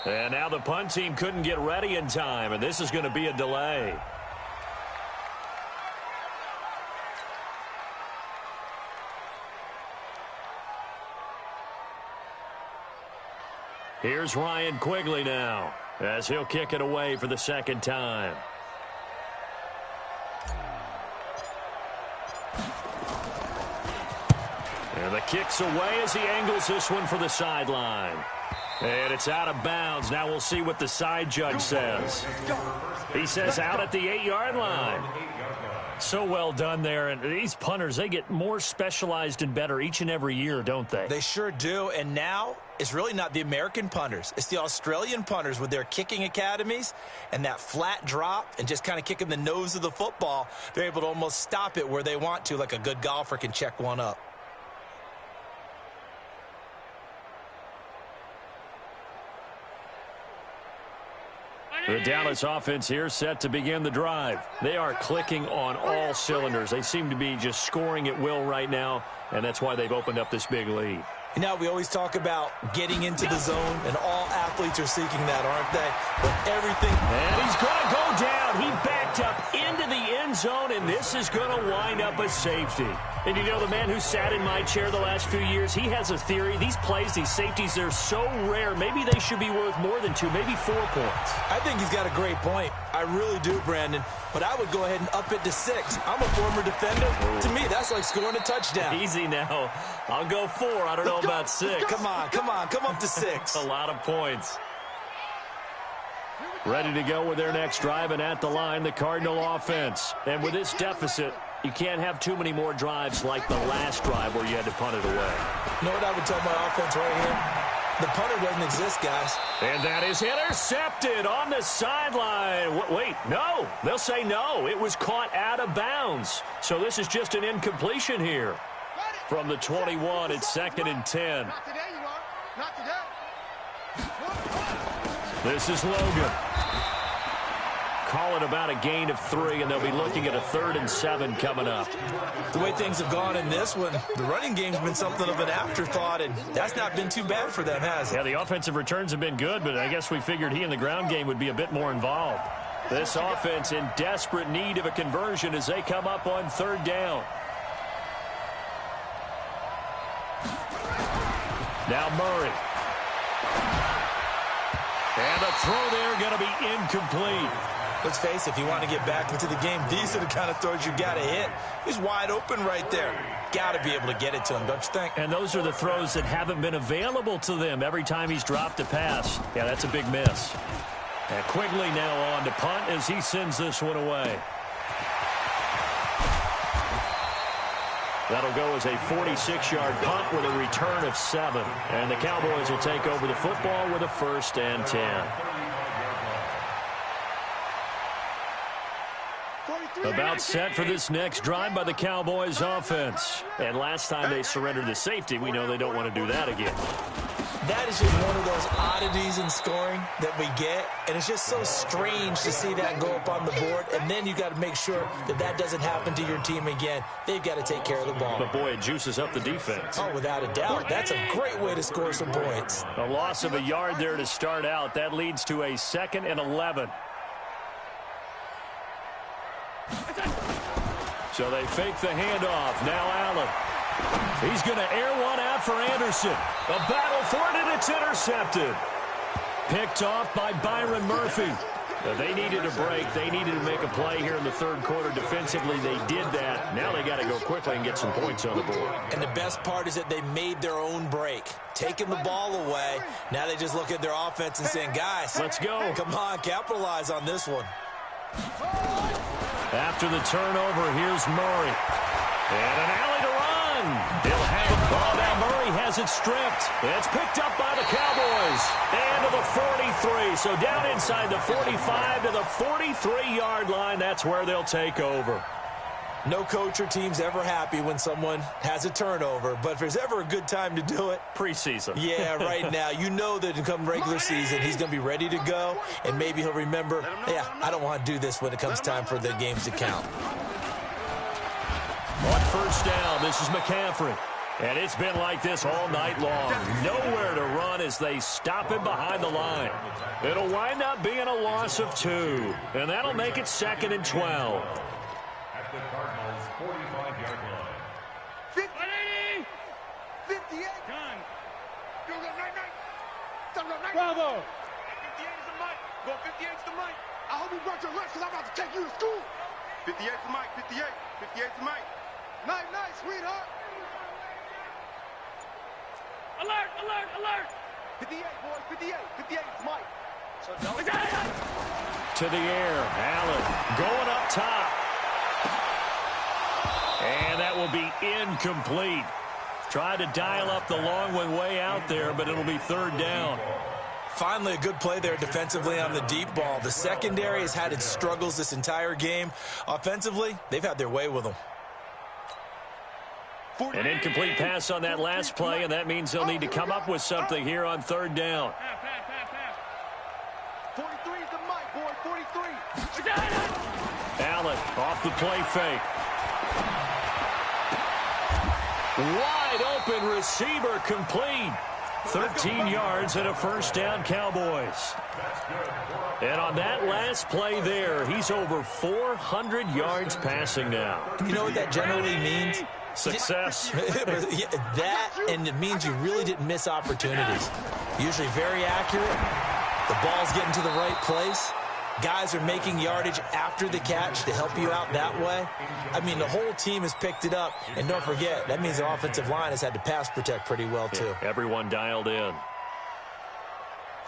And now the punt team couldn't get ready in time, and this is going to be a delay. Here's Ryan Quigley now, as he'll kick it away for the 2nd time. And the kick's away as he angles this one for the sideline. And it's out of bounds. Now we'll see what the side judge says. He says out at the 8-yard line. So well done there. And these punters, they get more specialized and better each and every year, don't they? They sure do. And now it's really not the American punters. It's the Australian punters with their kicking academies and that flat drop and just kind of kicking the nose of the football. They're able to almost stop it where they want to, like a good golfer can check one up. The Dallas offense here set to begin the drive. They are clicking on all cylinders. They seem to be just scoring at will right now, and that's why they've opened up this big lead. You know, we always talk about getting into the zone, and all athletes are seeking that, aren't they? But everything... And he's going to go down. He backed up into the end zone, and this is going to wind up a safety. And you know, the man who sat in my chair the last few years, he has a theory. These plays, these safeties, they're so rare. Maybe they should be worth more than 2, maybe 4 points. I think he's got a great point. I really do, Brandon. But I would go ahead and up it to 6. I'm a former defender. To me, that's like scoring a touchdown. Easy now. I'll go 4. I don't know about 6. Come on, come on. Come up to 6. A lot of points. Ready to go with their next drive, and at the line, the Cardinal offense. And with this deficit, you can't have too many more drives like the last drive where you had to punt it away. You know what I would tell my offense right here? The punter doesn't exist, guys. And that is intercepted on the sideline. Wait, no. They'll say no. It was caught out of bounds. So this is just an incompletion here. From the 21, it's 2nd and 10. Not today, you are. Not today. This is Logan. Call it about a gain of 3, and they'll be looking at a 3rd and 7 coming up. The way things have gone in this one, the running game's been something of an afterthought, and that's not been too bad for them, has it? Yeah, the offensive returns have been good, but I guess we figured he in the ground game would be a bit more involved. This offense in desperate need of a conversion as they come up on 3rd down. Now Murray. And the throw there going to be incomplete. Let's face it, if you want to get back into the game, these are the kind of throws you got to hit. He's wide open right there. Got to be able to get it to him, don't you think? And those are the throws that haven't been available to them every time he's dropped a pass. Yeah, that's a big miss. And Quigley now on to punt as he sends this one away. That'll go as a 46-yard punt with a return of 7. And the Cowboys will take over the football with a 1st and 10. About set for this next drive by the Cowboys offense. And last time they surrendered the safety, we know they don't want to do that again. That is just one of those oddities in scoring that we get, and it's just so strange to see that go up on the board, and then you got to make sure that that doesn't happen to your team again. They've got to take care of the ball. But, boy, it juices up the defense. Oh, without a doubt. That's a great way to score some points. A loss of a yard there to start out. That leads to a 2nd and 11. So they fake the handoff. Now Allen. He's going to air one out for Anderson. A battle for it, and it's intercepted. Picked off by Byron Murphy. They needed a break. They needed to make a play here in the 3rd quarter. Defensively, they did that. Now they got to go quickly and get some points on the board. And the best part is that they made their own break. Taking the ball away. Now they just look at their offense and saying, guys, let's go. Come on, capitalize on this one. After the turnover, here's Murray. And an alley to run. He'll have a ball. Now Murray has it stripped. It's picked up by the Cowboys. And to the 43. So down inside the 45 to the 43-yard line. That's where they'll take over. No coach or team's ever happy when someone has a turnover, but if there's ever a good time to do it, preseason. Yeah, right now. You know that come regular season, he's going to be ready to go, and maybe he'll remember, yeah, I don't want to do this when it comes time for the games to count. On 1st down, this is McCaffrey. And it's been like this all night long. Nowhere to run as they stop him behind the line. It'll wind up being a loss of 2, and that'll make it 2nd and 12. The Cardinals' 45-yard line. 50, 58. Done. Go right. Bravo. 58 is the mic. Go 58 is the mic. I hope you brought your lunch because I'm about to take you to school. 58 is the mic. 58. 58 is the mic. Night, sweetheart. Alert. 58, boys, 58. 58 is Mike. So no. To the air. Allen going up top. And that will be incomplete. Tried to dial up the long one way out there, but it'll be third down. Finally, a good play there defensively on the deep ball. The secondary has had its struggles this entire game. Offensively, they've had their way with them. An incomplete pass on that last play, and that means they'll need to come up with something here on third down. 43 is the mic, boy, 43. Allen off the play fake. Wide open receiver complete. 13 yards and a first down, Cowboys. And on that last play there, he's over 400 yards passing now. You know what that generally means? Success. That, and it means you really didn't miss opportunities. Usually very accurate. The ball's getting to the right place. Guys are making yardage after the catch to help you out that way. I mean, the whole team has picked it up. And don't forget, that means the offensive line has had to pass protect pretty well, too. Yeah, everyone dialed in.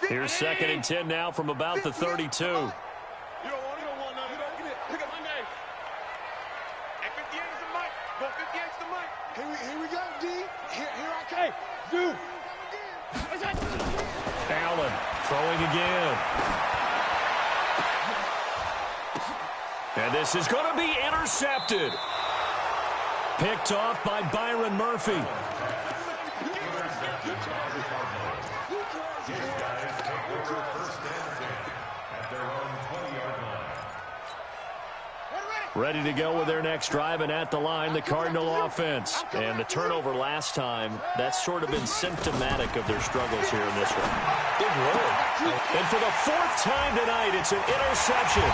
Here's 2nd and 10 now from about the 32. You don't want none. Pick up Monday. And 58 is the mic. Go 58 is the mic. Here we go, D. Here I come. Hey, dude. Allen throwing again. And this is going to be intercepted. Picked off by Byron Murphy. Ready to go with their next drive, and at the line, the Cardinal offense. And the turnover last time, that's sort of been symptomatic of their struggles here in this one. Big word. And for the 4th time tonight, it's an interception.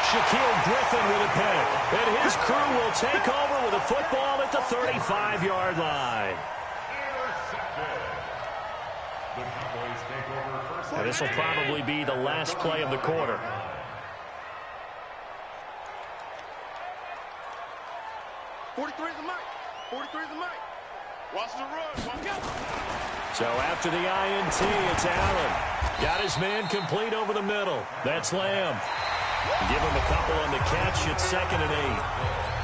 Shaquille Griffin with a pick. And his crew will take over with a football at the 35-yard line. And this will probably be the last play of the quarter. Watch the run. So after the INT, it's Allen. Got his man complete over the middle. That's Lamb. Give him a couple on the catch. It's 2nd and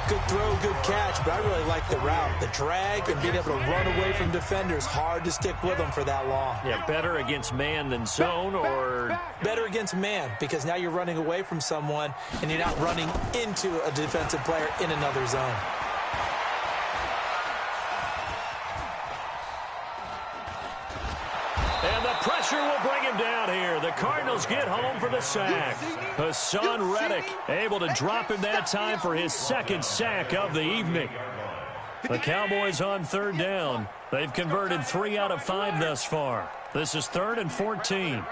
8. Good throw, good catch, but I really like the route. The drag and being able to run away from defenders, hard to stick with them for that long. Yeah, better against man than zone, or? Better against man, because now you're running away from someone and you're not running into a defensive player in another zone. And the pressure will bring him down here. The Cardinals get home for the sack. Hassan Reddick able to drop him that time for his 2nd sack of the evening. The Cowboys on 3rd down. They've converted 3 out of 5 thus far. This is 3rd and 14.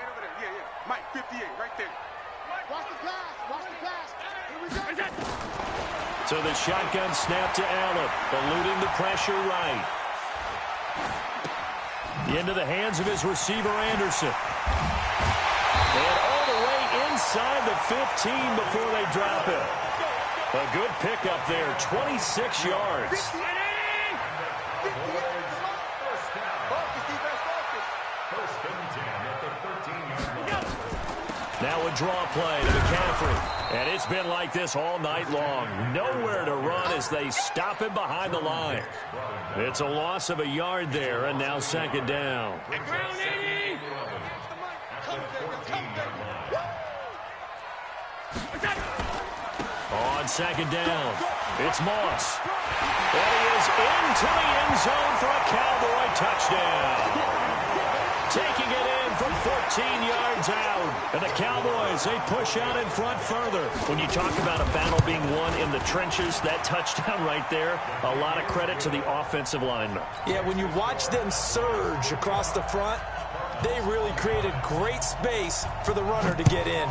Mike, 58, right there. Watch the pass. Watch the pass. Here we go. So the shotgun snap to Allen, eluding the pressure right. Into the hands of his receiver, Anderson. And all the way inside the 15 before they drop it. A good pickup there, 26 yards. Now a draw play to McCaffrey. And it's been like this all night long. Nowhere to run as they stop him behind the line. It's a loss of a yard there, and now 2nd down. On 2nd down, it's Moss. And he is into the end zone for a Cowboy touchdown. Taking it in from 14 yards out. And the Cowboys, they push out in front further. When you talk about a battle being won in the trenches, that touchdown right there, a lot of credit to the offensive linemen. Yeah, when you watch them surge across the front, they really created great space for the runner to get in.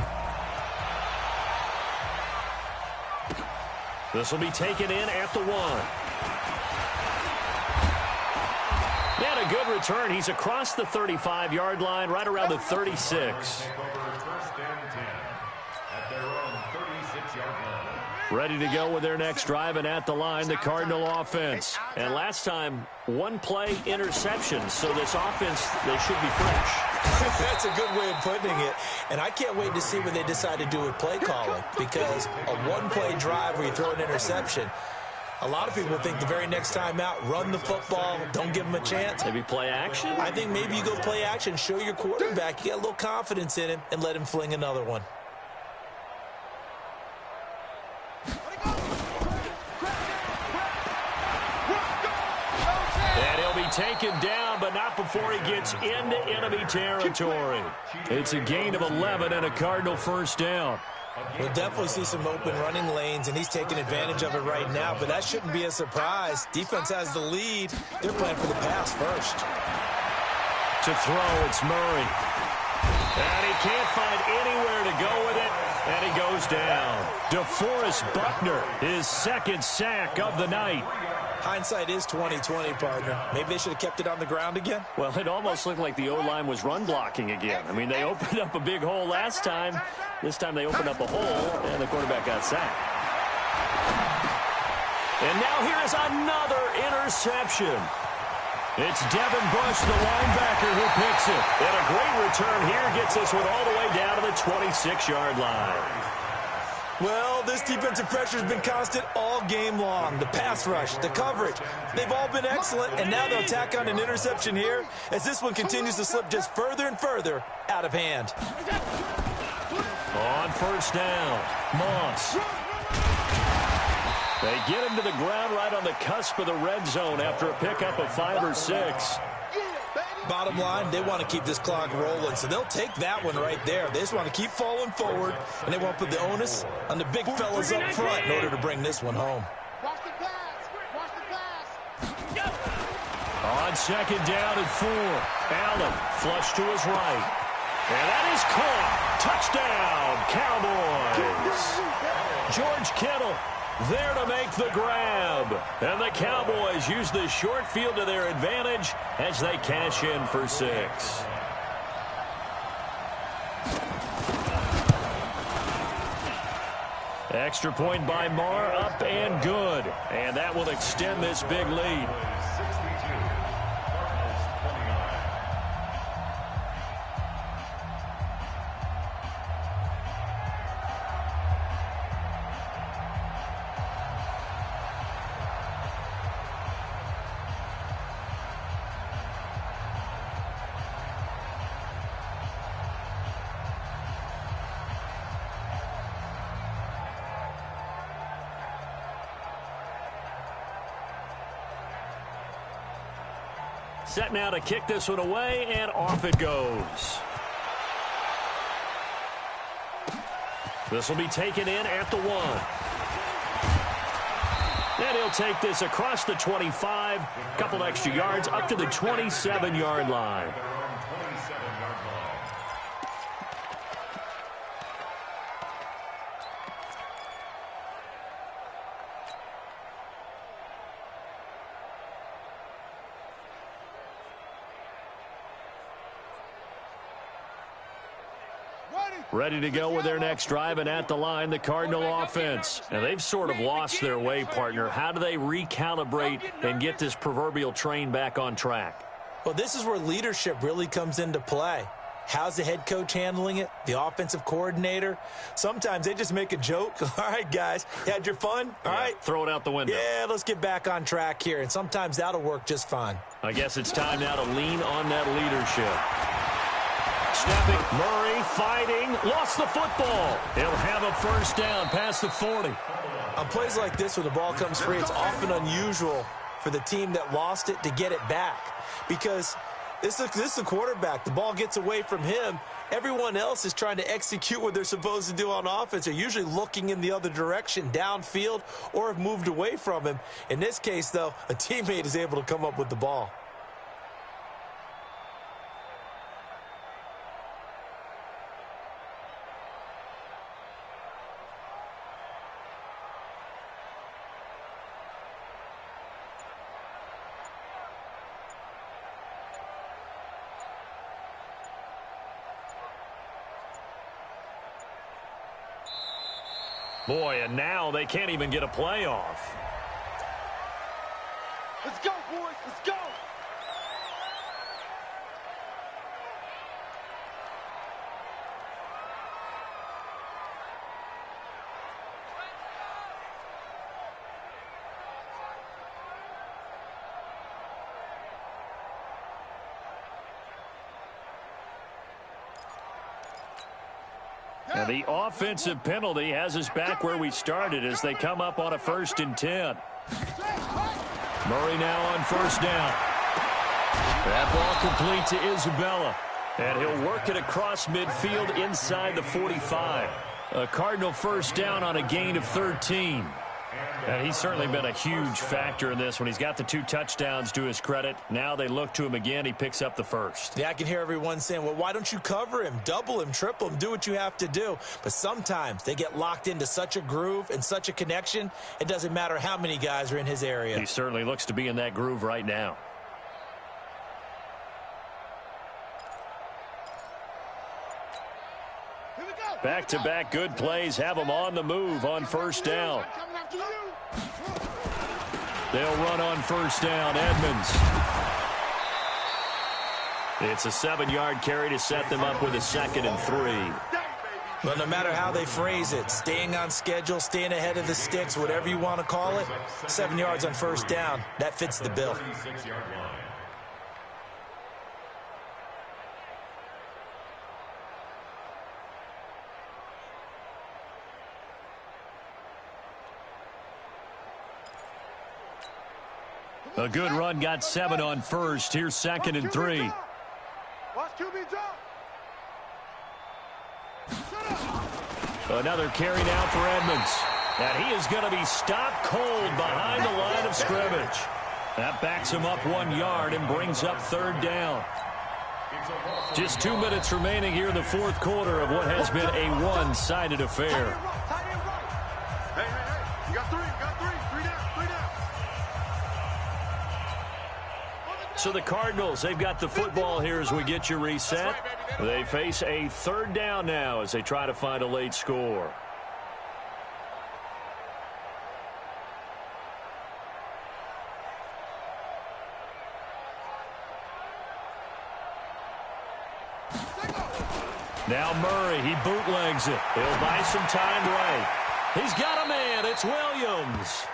This will be taken in at the 1. And a good return. He's across the 35-yard line, right around the 36. Ready to go with their next drive, and at the line, the Cardinal offense. And last time, one play interception, so this offense, they should be fresh. That's a good way of putting it. And I can't wait to see what they decide to do with play calling, because a one-play drive where you throw an interception, a lot of people think the very next time out, run the football, don't give them a chance. Maybe play action? I think maybe you go play action, show your quarterback, you get a little confidence in him, and let him fling another one. Taken down, but not before he gets into enemy territory. It's a gain of 11 and a Cardinal first down. We'll definitely see some open running lanes, and he's taking advantage of it right now, but that shouldn't be a surprise. Defense has the lead. They're playing for the pass first. To throw, it's Murray. And he can't find anywhere to go with it, and he goes down. DeForest Buckner, his second sack of the night. Hindsight is 20/20, partner. Maybe they should have kept it on the ground again. Well, it almost looked like the O-line was run blocking again. I mean, they opened up a big hole last time. This time they opened up a hole, and the quarterback got sacked. And now here's another interception. It's Devin Bush, the linebacker, who picks it. And a great return here gets this one all the way down to the 26-yard line. Well, this defensive pressure has been constant all game long. The pass rush, the coverage, they've all been excellent, and now they'll tack on an interception here as this one continues to slip just further and further out of hand. On first down, Moss. They get him to the ground right on the cusp of the red zone after a pickup of 5 or 6. Bottom line, they want to keep this clock rolling, so they'll take that one right there. They just want to keep falling forward, and they want to put the onus on the big fellas up front in order to bring this one home. Watch the pass. Watch the pass. On second down and 4, Allen flush to his right. And that is caught. Touchdown, Cowboys. George Kittle there to make the grab. And the Cowboys use the short field to their advantage as they cash in for 6. Extra point by Marr, up and good. And that will extend this big lead. Set now to kick this one away, and off it goes. This will be taken in at the 1. And he'll take this across the 25, couple extra yards, up to the 27-yard line. Ready to go with their next drive, and at the line, the Cardinal offense. And they've sort of lost their way, partner. How do they recalibrate and get this proverbial train back on track? Well, this is where leadership really comes into play. How's the head coach handling it? The offensive coordinator? Sometimes they just make a joke. All right, guys, you had your fun? All right. Throw it out the window. Yeah, let's get back on track here. And sometimes that'll work just fine. I guess it's time now to lean on that leadership. Stepping, Murray fighting, lost the football. He'll have a first down past the 40. On plays like this where the ball comes free, it's often unusual for the team that lost it to get it back, because this is the quarterback. The ball gets away from him. Everyone else is trying to execute what they're supposed to do on offense. They're usually looking in the other direction, downfield, or have moved away from him. In this case, though, a teammate is able to come up with the ball. Boy, and now they can't even get a playoff. Let's go, boys. Let's go. And the offensive penalty has us back where we started as they come up on a 1st and 10. Murray now on 1st down. That ball complete to Isabella. And he'll work it across midfield inside the 45. A Cardinal 1st down on a gain of 13. And he's certainly been a huge factor in this when he's got the 2 touchdowns to his credit. Now they look to him again. He picks up the 1st. Yeah, I can hear everyone saying, well, why don't you cover him, double him, triple him, do what you have to do. But sometimes they get locked into such a groove and such a connection, it doesn't matter how many guys are in his area. He certainly looks to be in that groove right now. Back-to-back good plays have them on the move on 1st down. They'll run on 1st down. Edmonds. It's a 7-yard carry to set them up with a 2nd and 3. Well, no matter how they phrase it, staying on schedule, staying ahead of the sticks, whatever you want to call it, 7 yards on 1st down, that fits the bill. A good run got 7 on 1st. Here's 2nd and 3. Another carry now for Edmonds. And he is going to be stopped cold behind the line of scrimmage. That backs him up 1 yard and brings up 3rd down. Just 2 minutes remaining here in the 4th quarter of what has been a one-sided affair. Hey, you got 3, you got 3. 3 down, 3 down. So the Cardinals, they've got the football here as we get you reset. They face a 3rd down now as they try to find a late score. Now Murray, he bootlegs it. He'll buy some time right. He's got a man. It's Williams.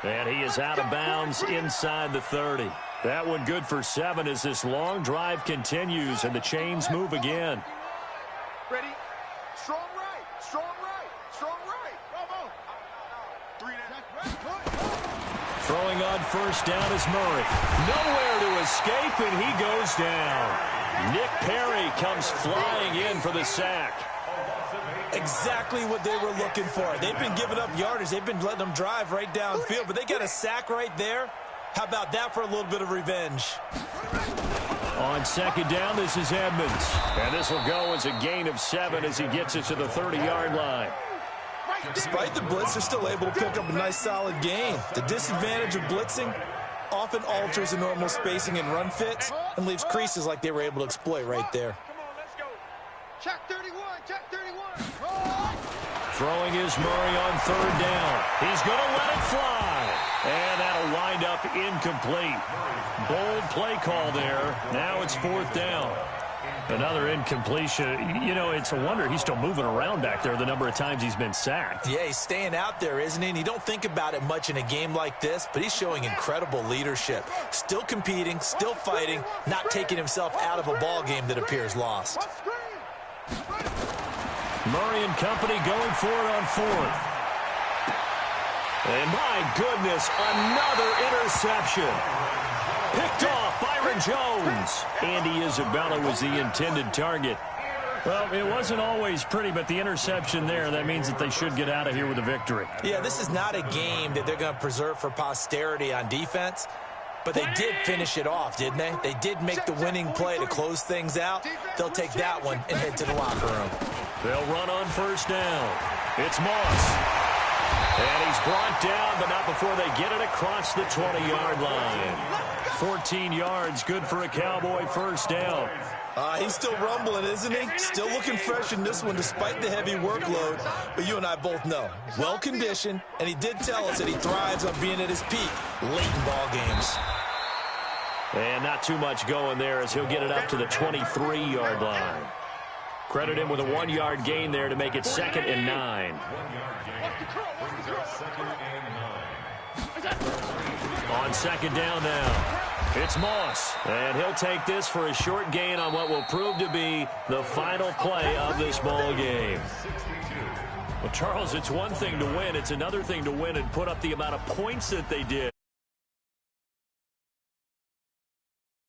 And he is out of bounds inside the 30. That one good for 7 as this long drive continues and the chains move again. Ready? Strong right. Strong right. Strong right. Bravo. 3 down. Throwing on 1st down is Murray. Nowhere to escape, and he goes down. Nick Perry comes flying in for the sack. Exactly what they were looking for. They've been giving up yardage. They've been letting them drive right downfield, but they got a sack right there. How about that for a little bit of revenge? On 2nd down, this is Edmonds. And this will go as a gain of 7 as he gets it to the 30-yard line. Despite the blitz, they're still able to pick up a nice solid gain. The disadvantage of blitzing often alters the normal spacing and run fits and leaves creases like they were able to exploit right there. Come on, let's go. Check 31, check 31. Throwing is Murray on 3rd down. He's going to let it fly. And that'll wind up incomplete. Bold play call there. Now it's 4th down. Another incompletion. You know, it's a wonder he's still moving around back there the number of times he's been sacked. Yeah, he's staying out there, isn't he? And you don't think about it much in a game like this, but he's showing incredible leadership. Still competing, still fighting, not taking himself out of a ball game that appears lost. Murray and company going for it on 4th. And my goodness, another interception. Picked off Byron Jones. Andy Isabella was the intended target. Well, it wasn't always pretty, but the interception there, that means that they should get out of here with a victory. Yeah, this is not a game that they're going to preserve for posterity on defense, but they did finish it off, didn't they? They did make the winning play to close things out. They'll take that one and head to the locker room. They'll run on 1st down. It's Moss. And he's brought down, but not before they get it across the 20-yard line. 14 yards, good for a Cowboy 1st down. He's still rumbling, isn't he? Still looking fresh in this one despite the heavy workload. But you and I both know, well-conditioned, and he did tell us that he thrives on being at his peak late in ball games. And not too much going there as he'll get it up to the 23-yard line. Credit him with a 1-yard gain there to make it 2nd and 9. 1-yard gain brings up 2nd and 9. On 2nd down now, it's Moss. And he'll take this for a short gain on what will prove to be the final play of this ball game. Well, Charles, it's one thing to win. It's another thing to win and put up the amount of points that they did.